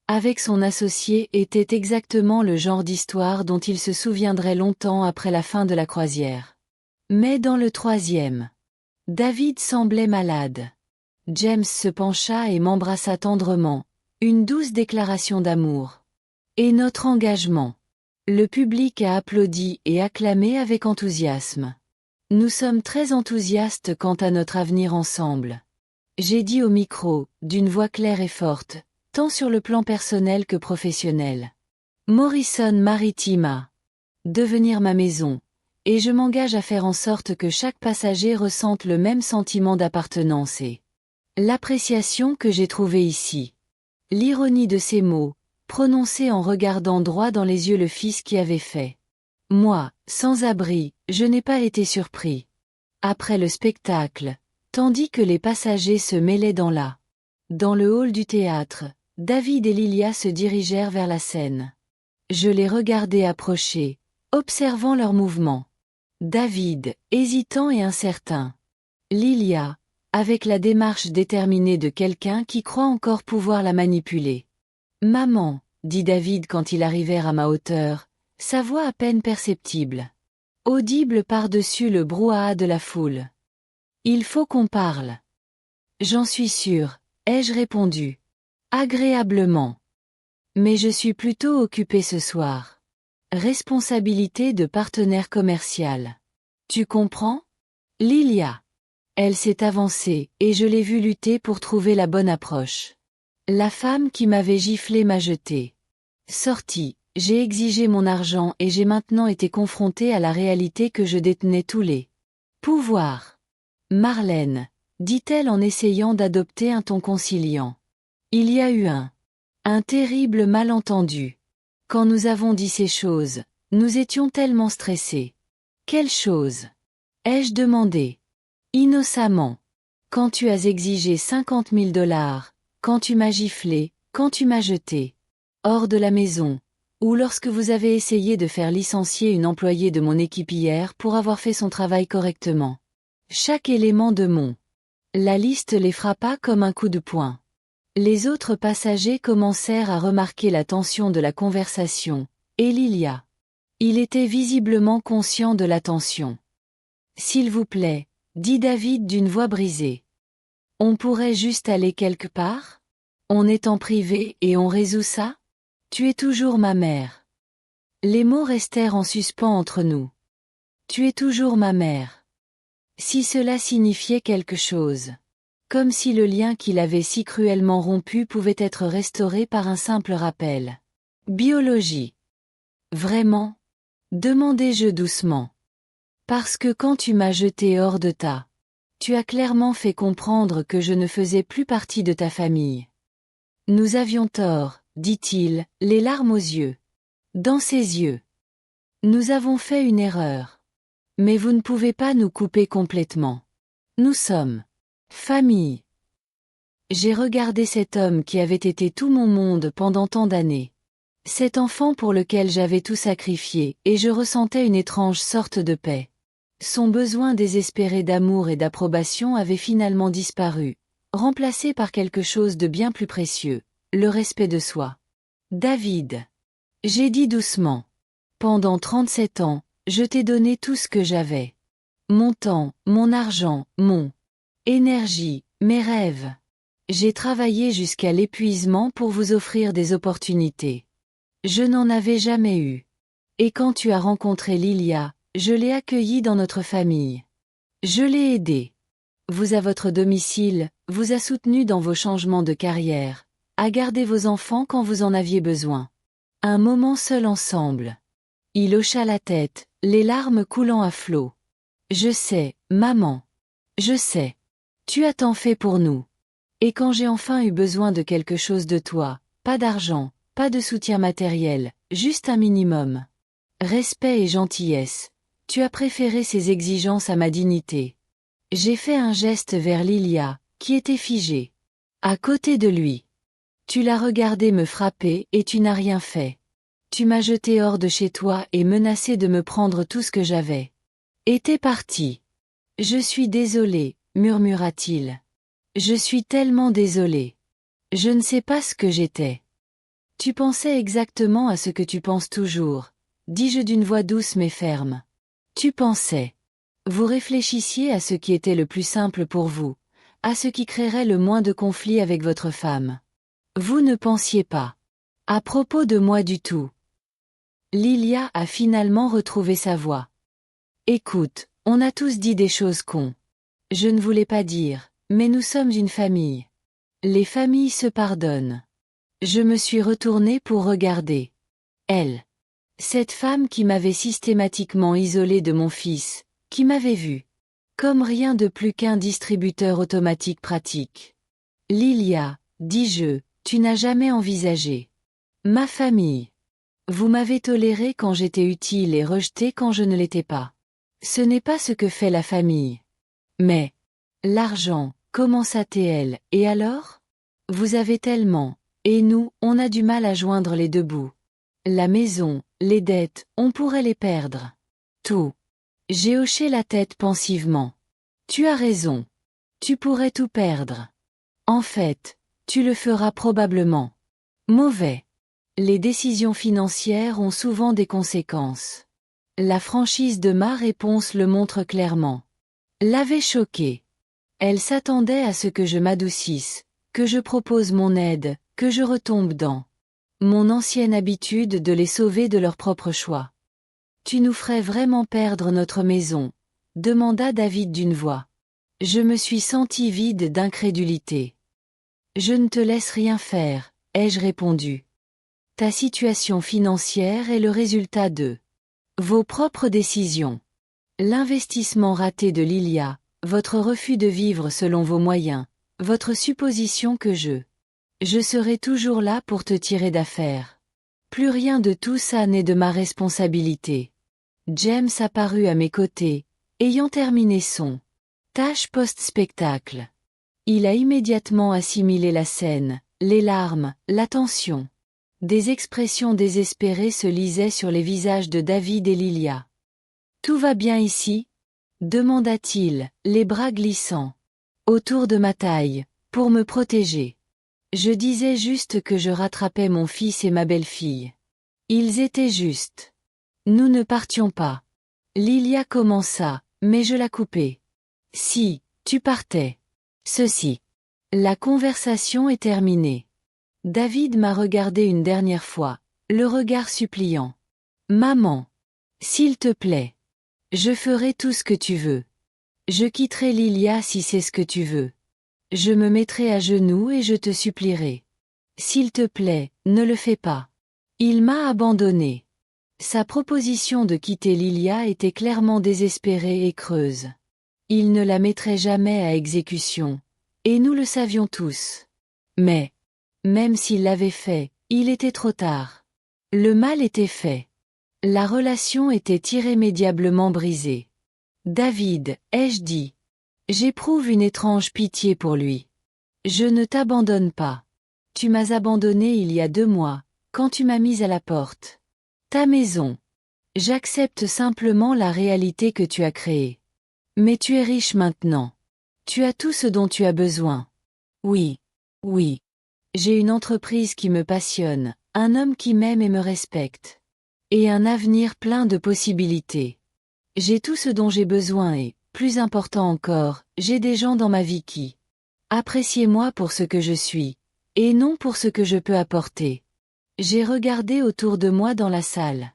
A: Avec son associé était exactement le genre d'histoire dont il se souviendrait longtemps après la fin de la croisière. Mais dans le 3e. David semblait malade. James se pencha et m'embrassa tendrement. Une douce déclaration d'amour. Et notre engagement. Le public a applaudi et acclamé avec enthousiasme. Nous sommes très enthousiastes quant à notre avenir ensemble. J'ai dit au micro, d'une voix claire et forte, tant sur le plan personnel que professionnel. Morrison Maritima. Devenir ma maison. Et je m'engage à faire en sorte que chaque passager ressente le même sentiment d'appartenance et l'appréciation que j'ai trouvée ici. L'ironie de ces mots, prononcés en regardant droit dans les yeux le fils qui avait fait. Moi, sans abri, je n'ai pas été surpris. Après le spectacle, tandis que les passagers se mêlaient dans le hall du théâtre, David et Lilia se dirigèrent vers la scène. Je les regardais approcher, observant leurs mouvements. David, hésitant et incertain. Lilia, avec la démarche déterminée de quelqu'un qui croit encore pouvoir la manipuler. Maman, dit David quand ils arrivèrent à ma hauteur, sa voix à peine perceptible. Audible par-dessus le brouhaha de la foule. Il faut qu'on parle. J'en suis sûre, ai-je répondu. Agréablement. Mais je suis plutôt occupée ce soir. Responsabilité de partenaire commercial. Tu comprends? Lilia. Elle s'est avancée, et je l'ai vue lutter pour trouver la bonne approche. La femme qui m'avait giflé m'a jeté. Sortie, j'ai exigé mon argent et j'ai maintenant été confrontée à la réalité que je détenais tous les pouvoirs. Marlène, dit-elle en essayant d'adopter un ton conciliant. Il y a eu un terrible malentendu. Quand nous avons dit ces choses, nous étions tellement stressés. Quelle chose? Ai-je demandé. Innocemment. Quand tu as exigé 50 000 $, quand tu m'as giflé, quand tu m'as jeté hors de la maison, ou lorsque vous avez essayé de faire licencier une employée de mon équipe hier pour avoir fait son travail correctement. Chaque élément de la liste les frappa comme un coup de poing. Les autres passagers commencèrent à remarquer la tension de la conversation, et Lilia. Il était visiblement conscient de la tension. S'il vous plaît, dit David d'une voix brisée. On pourrait juste aller quelque part? On est en privé et on résout ça? Tu es toujours ma mère. Les mots restèrent en suspens entre nous. Tu es toujours ma mère. Si cela signifiait quelque chose. Comme si le lien qu'il avait si cruellement rompu pouvait être restauré par un simple rappel. Biologie. Vraiment? Demandai-je doucement. Parce que quand tu m'as jeté hors de tu as clairement fait comprendre que je ne faisais plus partie de ta famille. Nous avions tort, dit-il, les larmes aux yeux. Dans ses yeux. Nous avons fait une erreur. Mais vous ne pouvez pas nous couper complètement. Nous sommes famille. J'ai regardé cet homme qui avait été tout mon monde pendant tant d'années. Cet enfant pour lequel j'avais tout sacrifié, et je ressentais une étrange sorte de paix. Son besoin désespéré d'amour et d'approbation avait finalement disparu, remplacé par quelque chose de bien plus précieux, le respect de soi. David. J'ai dit doucement. Pendant 37 ans, je t'ai donné tout ce que j'avais. Mon temps, mon argent, mon énergie, mes rêves. J'ai travaillé jusqu'à l'épuisement pour vous offrir des opportunités. Je n'en avais jamais eu. Et quand tu as rencontré Lilia, je l'ai accueillie dans notre famille. Je l'ai aidée. Vous à votre domicile, vous a soutenu dans vos changements de carrière, à garder vos enfants quand vous en aviez besoin. Un moment seul ensemble. Il hocha la tête, les larmes coulant à flots. Je sais, maman. Je sais. Tu as tant fait pour nous. Et quand j'ai enfin eu besoin de quelque chose de toi, pas d'argent, pas de soutien matériel, juste un minimum. Respect et gentillesse. Tu as préféré ces exigences à ma dignité. J'ai fait un geste vers Lilia, qui était figée. À côté de lui. Tu l'as regardé me frapper et tu n'as rien fait. Tu m'as jeté hors de chez toi et menacé de me prendre tout ce que j'avais. Et t'es parti. Je suis désolé, murmura-t-il. Je suis tellement désolé. Je ne sais pas ce que j'étais. Tu pensais exactement à ce que tu penses toujours, dis-je d'une voix douce mais ferme. Tu pensais. Vous réfléchissiez à ce qui était le plus simple pour vous, à ce qui créerait le moins de conflits avec votre femme. Vous ne pensiez pas à propos de moi du tout. Lilia a finalement retrouvé sa voix. Écoute, on a tous dit des choses cons. Je ne voulais pas dire, mais nous sommes une famille. Les familles se pardonnent. Je me suis retournée pour regarder. Elle. Cette femme qui m'avait systématiquement isolée de mon fils, qui m'avait vue comme rien de plus qu'un distributeur automatique pratique. Lilia, dis-je, tu n'as jamais envisagé ma famille. Vous m'avez toléré quand j'étais utile et rejeté quand je ne l'étais pas. Ce n'est pas ce que fait la famille. Mais l'argent, commença-t-elle, et alors? Vous avez tellement, et nous, on a du mal à joindre les deux bouts. La maison, les dettes, on pourrait les perdre. Tout. J'ai hoché la tête pensivement. Tu as raison. Tu pourrais tout perdre. En fait, tu le feras probablement. Mauvais. Les décisions financières ont souvent des conséquences. La franchise de ma réponse le montre clairement. L'avait choquée. Elle s'attendait à ce que je m'adoucisse, que je propose mon aide, que je retombe dans mon ancienne habitude de les sauver de leur propre choix. Tu nous ferais vraiment perdre notre maison, demanda David d'une voix. Je me suis senti vide d'incrédulité. Je ne te laisse rien faire, ai-je répondu. Ta situation financière est le résultat de vos propres décisions. L'investissement raté de Lilia, votre refus de vivre selon vos moyens, votre supposition que je serai toujours là pour te tirer d'affaire. Plus rien de tout ça n'est de ma responsabilité. James apparut à mes côtés, ayant terminé son tâche post-spectacle. Il a immédiatement assimilé la scène, les larmes, la tension. Des expressions désespérées se lisaient sur les visages de David et Lilia. Tout va bien ici? Demanda-t-il, les bras glissants autour de ma taille, pour me protéger. Je disais juste que je rattrapais mon fils et ma belle-fille. Ils étaient justes. Nous ne partions pas. Lilia commença, mais je la coupai. Si, tu partais. Ceci. La conversation est terminée. David m'a regardé une dernière fois, le regard suppliant. Maman. S'il te plaît. Je ferai tout ce que tu veux. Je quitterai Lilia si c'est ce que tu veux. Je me mettrai à genoux et je te supplierai. S'il te plaît, ne le fais pas. Il m'a abandonné. Sa proposition de quitter Lilia était clairement désespérée et creuse. Il ne la mettrait jamais à exécution. Et nous le savions tous. Mais, même s'il l'avait fait, il était trop tard. Le mal était fait. La relation était irrémédiablement brisée. David, ai-je dit. J'éprouve une étrange pitié pour lui. Je ne t'abandonne pas. Tu m'as abandonné il y a 2 mois, quand tu m'as mise à la porte. Ta maison. J'accepte simplement la réalité que tu as créée. Mais tu es riche maintenant. Tu as tout ce dont tu as besoin. Oui. Oui. J'ai une entreprise qui me passionne, un homme qui m'aime et me respecte. Et un avenir plein de possibilités. J'ai tout ce dont j'ai besoin et, plus important encore, j'ai des gens dans ma vie qui apprécient moi pour ce que je suis, et non pour ce que je peux apporter. J'ai regardé autour de moi dans la salle.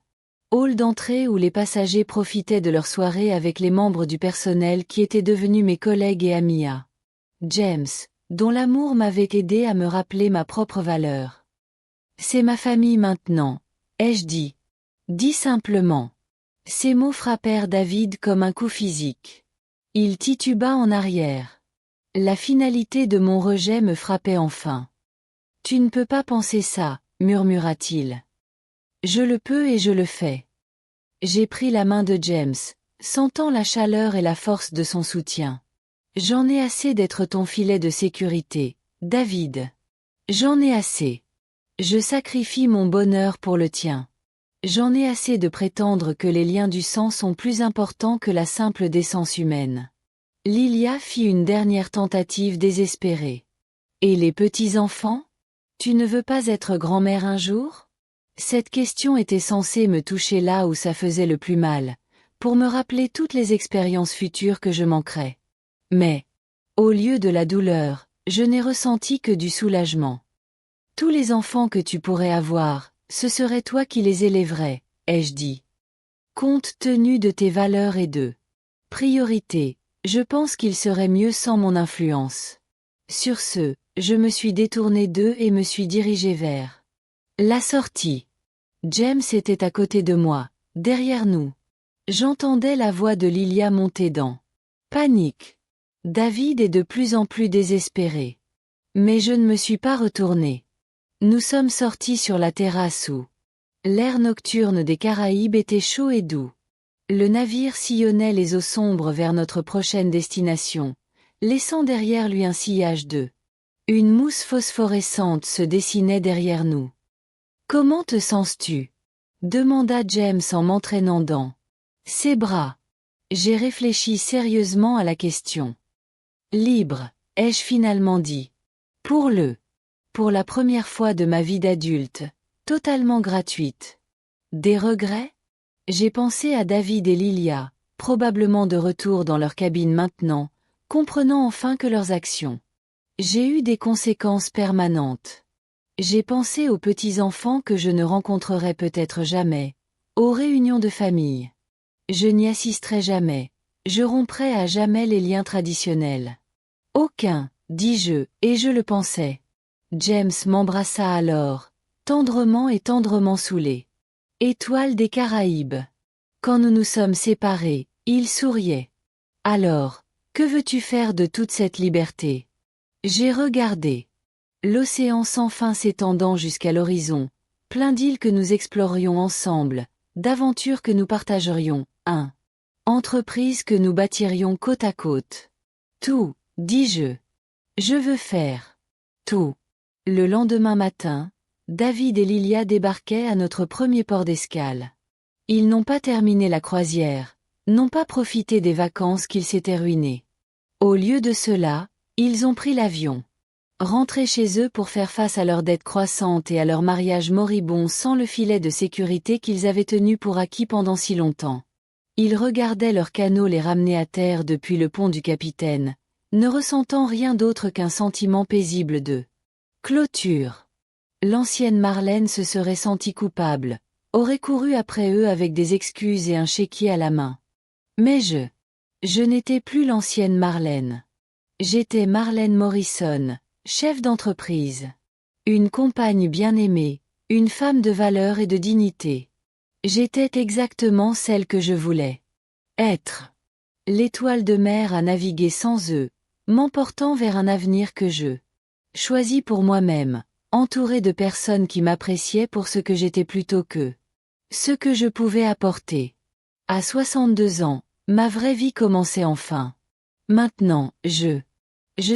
A: Hall d'entrée où les passagers profitaient de leur soirée avec les membres du personnel qui étaient devenus mes collègues et amis à James, dont l'amour m'avait aidé à me rappeler ma propre valeur. C'est ma famille maintenant, ai-je dit. Dis simplement. Ces mots frappèrent David comme un coup physique. Il tituba en arrière. La finalité de mon rejet me frappait enfin. Tu ne peux pas penser ça, murmura-t-il. Je le peux et je le fais. J'ai pris la main de James, sentant la chaleur et la force de son soutien. J'en ai assez d'être ton filet de sécurité, David. J'en ai assez. Je sacrifie mon bonheur pour le tien. J'en ai assez de prétendre que les liens du sang sont plus importants que la simple décence humaine. Lilia fit une dernière tentative désespérée. Et les petits-enfants? Tu ne veux pas être grand-mère un jour? Cette question était censée me toucher là où ça faisait le plus mal, pour me rappeler toutes les expériences futures que je manquerais. Mais, au lieu de la douleur, je n'ai ressenti que du soulagement. Tous les enfants que tu pourrais avoir, ce serait toi qui les élèverais, ai-je dit. Compte tenu de tes valeurs et de priorités, je pense qu'il serait mieux sans mon influence. Sur ce, je me suis détourné d'eux et me suis dirigé vers la sortie. James était à côté de moi, derrière nous. J'entendais la voix de Lilia monter dans panique. David est de plus en plus désespéré. Mais je ne me suis pas retourné. Nous sommes sortis sur la terrasse où l'air nocturne des Caraïbes était chaud et doux. Le navire sillonnait les eaux sombres vers notre prochaine destination, laissant derrière lui un sillage de une mousse phosphorescente se dessinait derrière nous. Comment te sens-tu? Demanda James en m'entraînant dans ses bras. J'ai réfléchi sérieusement à la question. Libre, ai-je finalement dit. Pour la première fois de ma vie d'adulte, totalement gratuite. Des regrets? J'ai pensé à David et Lilia, probablement de retour dans leur cabine maintenant, comprenant enfin que leurs actions. J'ai eu des conséquences permanentes. J'ai pensé aux petits-enfants que je ne rencontrerai peut-être jamais, aux réunions de famille. Je n'y assisterai jamais, je romprai à jamais les liens traditionnels. Aucun, dis-je, et je le pensais. James m'embrassa alors, tendrement et tendrement saoulé. Étoile des Caraïbes. Quand nous nous sommes séparés, il souriait. Alors, que veux-tu faire de toute cette liberté? J'ai regardé. L'océan sans fin s'étendant jusqu'à l'horizon, plein d'îles que nous explorions ensemble, d'aventures que nous partagerions, entreprises que nous bâtirions côte à côte. Tout, dis-je. Je veux faire. Tout. Le lendemain matin, David et Lilia débarquaient à notre premier port d'escale. Ils n'ont pas terminé la croisière, n'ont pas profité des vacances qu'ils s'étaient ruinées. Au lieu de cela, ils ont pris l'avion. Rentrés chez eux pour faire face à leurs dettes croissantes et à leur mariage moribond sans le filet de sécurité qu'ils avaient tenu pour acquis pendant si longtemps. Ils regardaient leur canot les ramener à terre depuis le pont du capitaine, ne ressentant rien d'autre qu'un sentiment paisible de clôture. L'ancienne Marlène se serait sentie coupable, aurait couru après eux avec des excuses et un chéquier à la main. Mais je n'étais plus l'ancienne Marlène. J'étais Marlène Morrison, chef d'entreprise. Une compagne bien-aimée, une femme de valeur et de dignité. J'étais exactement celle que je voulais être. L'étoile de mer a navigué sans eux, m'emportant vers un avenir que je choisis pour moi-même, entouré de personnes qui m'appréciaient pour ce que j'étais plutôt que ce que je pouvais apporter. À 62 ans, ma vraie vie commençait enfin. Maintenant, je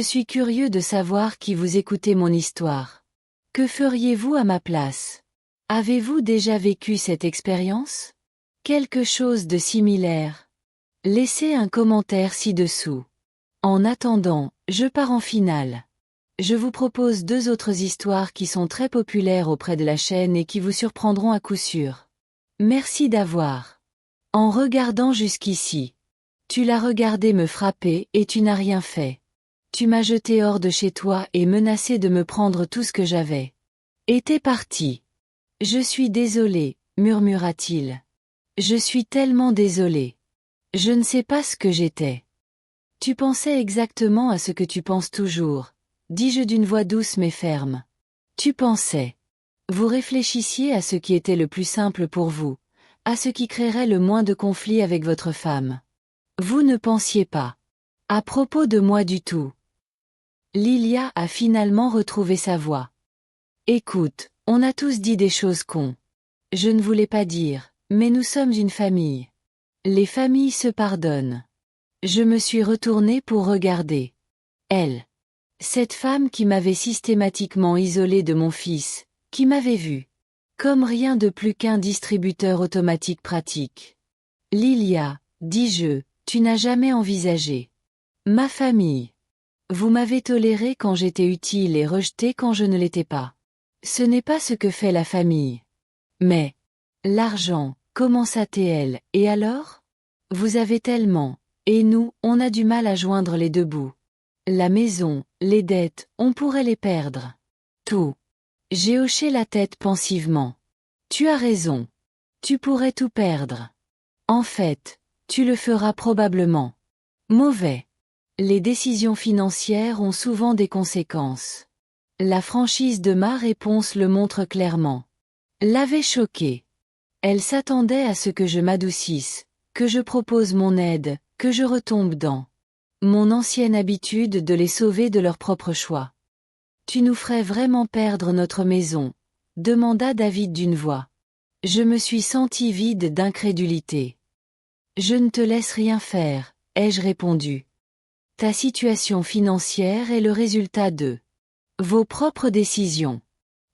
A: suis curieux de savoir qui vous écoutez mon histoire. Que feriez-vous à ma place? Avez-vous déjà vécu cette expérience? Quelque chose de similaire? Laissez un commentaire ci-dessous. En attendant, je pars en finale. Je vous propose 2 autres histoires qui sont très populaires auprès de la chaîne et qui vous surprendront à coup sûr. Merci d'avoir. En regardant jusqu'ici. Tu l'as regardé me frapper et tu n'as rien fait. Tu m'as jeté hors de chez toi et menacé de me prendre tout ce que j'avais. Et t'es parti. Je suis désolé, murmura-t-il. Je suis tellement désolé. Je ne sais pas ce que j'étais. Tu pensais exactement à ce que tu penses toujours, dis-je d'une voix douce mais ferme. Tu pensais. Vous réfléchissiez à ce qui était le plus simple pour vous, à ce qui créerait le moins de conflits avec votre femme. Vous ne pensiez pas à propos de moi du tout. Lilia a finalement retrouvé sa voix. Écoute, on a tous dit des choses cons. Je ne voulais pas dire, mais nous sommes une famille. Les familles se pardonnent. Je me suis retournée pour regarder. Elle. Cette femme qui m'avait systématiquement isolée de mon fils, qui m'avait vue comme rien de plus qu'un distributeur automatique pratique. Lilia, dis-je, tu n'as jamais envisagé ma famille. Vous m'avez toléré quand j'étais utile et rejeté quand je ne l'étais pas. Ce n'est pas ce que fait la famille. Mais l'argent, commença-t-elle, et alors? Vous avez tellement, et nous, on a du mal à joindre les 2 bouts. La maison, les dettes, on pourrait les perdre. Tout. J'ai hoché la tête pensivement. Tu as raison. Tu pourrais tout perdre. En fait, tu le feras probablement. Mauvais. Les décisions financières ont souvent des conséquences. La franchise de ma réponse le montre clairement. L'avait choquée. Elle s'attendait à ce que je m'adoucisse, que je propose mon aide, que je retombe dans mon ancienne habitude de les sauver de leur propre choix. Tu nous ferais vraiment perdre notre maison, demanda David d'une voix. Je me suis senti vide d'incrédulité. Je ne te laisse rien faire, ai-je répondu. Ta situation financière est le résultat de vos propres décisions.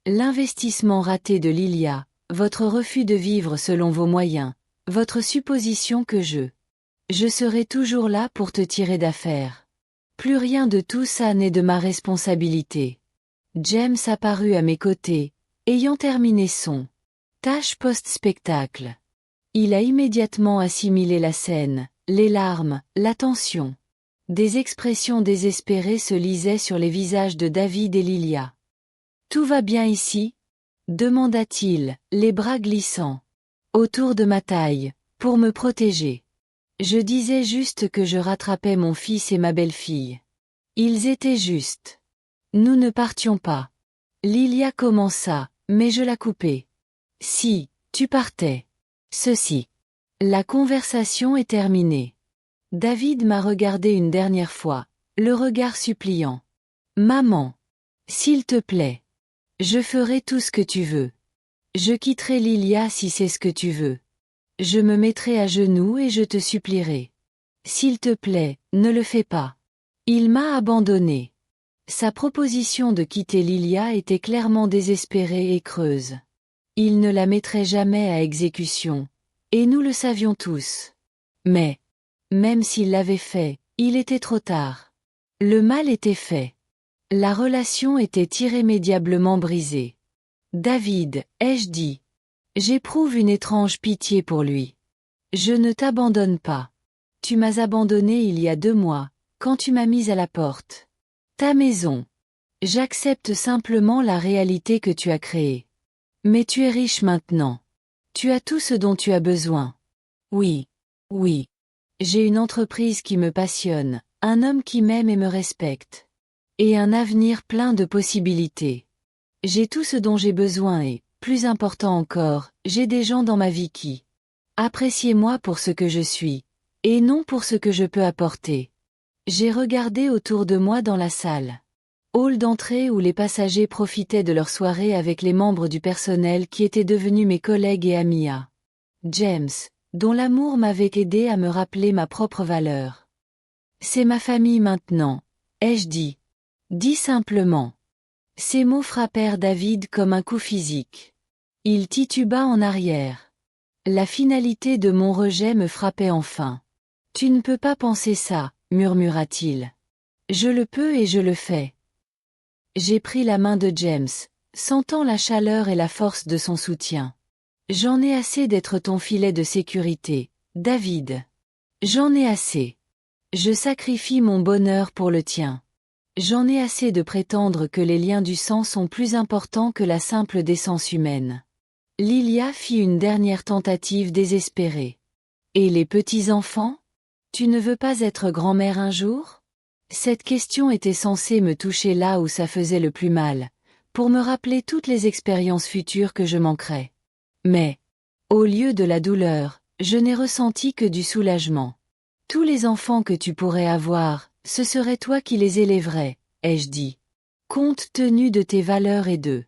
A: L'investissement raté de Lilia, votre refus de vivre selon vos moyens, votre supposition que je serai toujours là pour te tirer d'affaire. Plus rien de tout ça n'est de ma responsabilité. James apparut à mes côtés, ayant terminé son tâche post-spectacle. Il a immédiatement assimilé la scène, les larmes, la tension. Des expressions désespérées se lisaient sur les visages de David et Lilia. « Tout va bien ici ?» demanda-t-il, les bras glissants autour de ma taille, pour me protéger. Je disais juste que je rattrapais mon fils et ma belle-fille. Ils étaient justes. Nous ne partions pas. Lilia commença, mais je la coupai. Si, tu partais. Ceci. La conversation est terminée. David m'a regardé une dernière fois, le regard suppliant. Maman. S'il te plaît. Je ferai tout ce que tu veux. Je quitterai Lilia si c'est ce que tu veux. Je me mettrai à genoux et je te supplierai. S'il te plaît, ne le fais pas. Il m'a abandonné. Sa proposition de quitter Lilia était clairement désespérée et creuse. Il ne la mettrait jamais à exécution. Et nous le savions tous. Mais, même s'il l'avait fait, il était trop tard. Le mal était fait. La relation était irrémédiablement brisée. David, ai-je dit. J'éprouve une étrange pitié pour lui. Je ne t'abandonne pas. Tu m'as abandonné il y a 2 mois, quand tu m'as mise à la porte. Ta maison. J'accepte simplement la réalité que tu as créée. Mais tu es riche maintenant. Tu as tout ce dont tu as besoin. Oui. Oui. J'ai une entreprise qui me passionne, un homme qui m'aime et me respecte. Et un avenir plein de possibilités. J'ai tout ce dont j'ai besoin et, plus important encore, j'ai des gens dans ma vie qui appréciez-moi pour ce que je suis, et non pour ce que je peux apporter. J'ai regardé autour de moi dans la salle. Hall d'entrée où les passagers profitaient de leur soirée avec les membres du personnel qui étaient devenus mes collègues et amis à James, dont l'amour m'avait aidé à me rappeler ma propre valeur. C'est ma famille maintenant, ai-je dit. Dis simplement. Ces mots frappèrent David comme un coup physique. Il tituba en arrière. La finalité de mon rejet me frappait enfin. Tu ne peux pas penser ça, murmura-t-il. Je le peux et je le fais. J'ai pris la main de James, sentant la chaleur et la force de son soutien. J'en ai assez d'être ton filet de sécurité, David. J'en ai assez. Je sacrifie mon bonheur pour le tien. J'en ai assez de prétendre que les liens du sang sont plus importants que la simple décence humaine. Lilia fit une dernière tentative désespérée. Et les petits-enfants? Tu ne veux pas être grand-mère un jour? Cette question était censée me toucher là où ça faisait le plus mal, pour me rappeler toutes les expériences futures que je manquerais. Mais, au lieu de la douleur, je n'ai ressenti que du soulagement. Tous les enfants que tu pourrais avoir, ce serait toi qui les élèverais, ai-je dit. Compte tenu de tes valeurs et de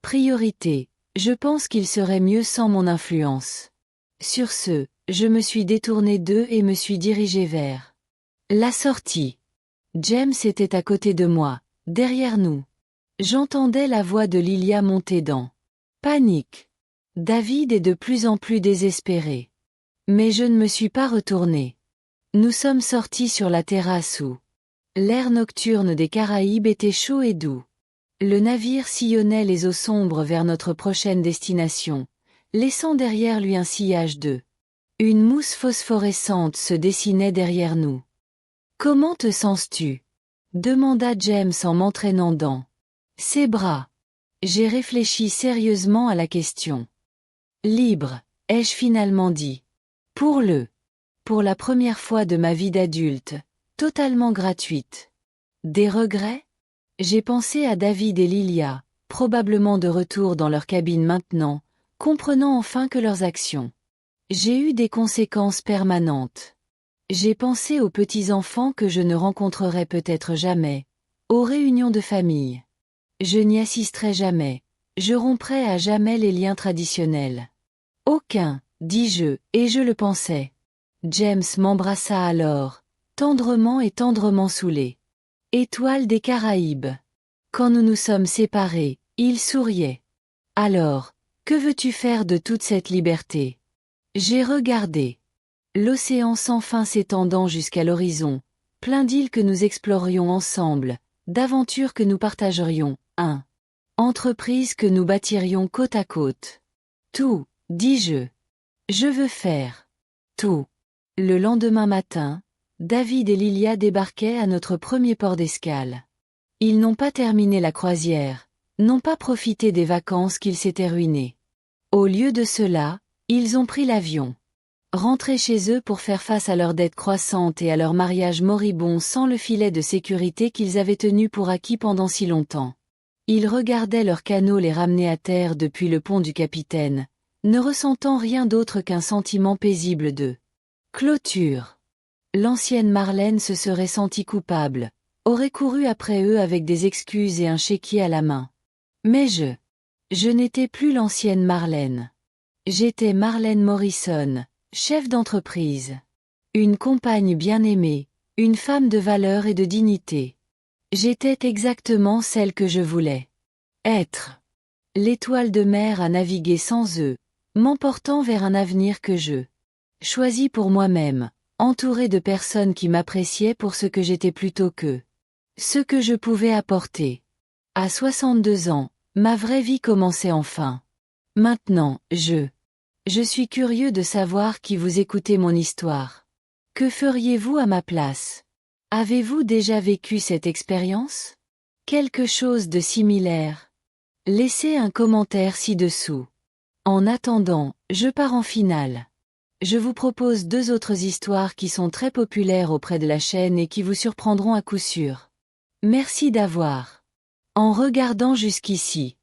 A: priorités, je pense qu'il serait mieux sans mon influence. Sur ce, je me suis détourné d'eux et me suis dirigé vers la sortie. James était à côté de moi, derrière nous. J'entendais la voix de Lilia monter dans panique. David est de plus en plus désespéré. Mais je ne me suis pas retourné. Nous sommes sortis sur la terrasse où l'air nocturne des Caraïbes était chaud et doux. Le navire sillonnait les eaux sombres vers notre prochaine destination, laissant derrière lui un sillage de une mousse phosphorescente se dessinait derrière nous. « Comment te sens-tu » demanda James en m'entraînant dans ses bras. J'ai réfléchi sérieusement à la question. Libre, ai-je finalement dit. Pour la première fois de ma vie d'adulte, totalement gratuite. Des regrets? J'ai pensé à David et Lilia, probablement de retour dans leur cabine maintenant, comprenant enfin que leurs actions. J'ai eu des conséquences permanentes. J'ai pensé aux petits-enfants que je ne rencontrerai peut-être jamais, aux réunions de famille. Je n'y assisterai jamais, je romprai à jamais les liens traditionnels. Aucun, dis-je, et je le pensais. James m'embrassa alors, tendrement et tendrement saoulé. Étoile des Caraïbes. Quand nous nous sommes séparés, il souriait. Alors, que veux-tu faire de toute cette liberté? J'ai regardé. L'océan sans fin s'étendant jusqu'à l'horizon, plein d'îles que nous explorions ensemble, d'aventures que nous partagerions, entreprises que nous bâtirions côte à côte. Tout, dis-je. Je veux faire tout. Le lendemain matin, David et Lilia débarquaient à notre premier port d'escale. Ils n'ont pas terminé la croisière, n'ont pas profité des vacances qu'ils s'étaient ruinées. Au lieu de cela, ils ont pris l'avion. Rentrés chez eux pour faire face à leurs dettes croissantes et à leur mariage moribond sans le filet de sécurité qu'ils avaient tenu pour acquis pendant si longtemps. Ils regardaient leur canot les ramener à terre depuis le pont du capitaine, ne ressentant rien d'autre qu'un sentiment paisible de clôture. L'ancienne Marlène se serait sentie coupable, aurait couru après eux avec des excuses et un chéquier à la main. Mais je n'étais plus l'ancienne Marlène. J'étais Marlène Morrison, chef d'entreprise. Une compagne bien-aimée, une femme de valeur et de dignité. J'étais exactement celle que je voulais être. L'étoile de mer a navigué sans eux, m'emportant vers un avenir que je choisis pour moi-même, entouré de personnes qui m'appréciaient pour ce que j'étais plutôt que ce que je pouvais apporter. À 62 ans, ma vraie vie commençait enfin. Maintenant, je suis curieux de savoir qui vous écoutez mon histoire. Que feriez-vous à ma place? Avez-vous déjà vécu cette expérience? Quelque chose de similaire? Laissez un commentaire ci-dessous. En attendant, je pars en finale. Je vous propose 2 autres histoires qui sont très populaires auprès de la chaîne et qui vous surprendront à coup sûr. Merci d'avoir en regardant jusqu'ici.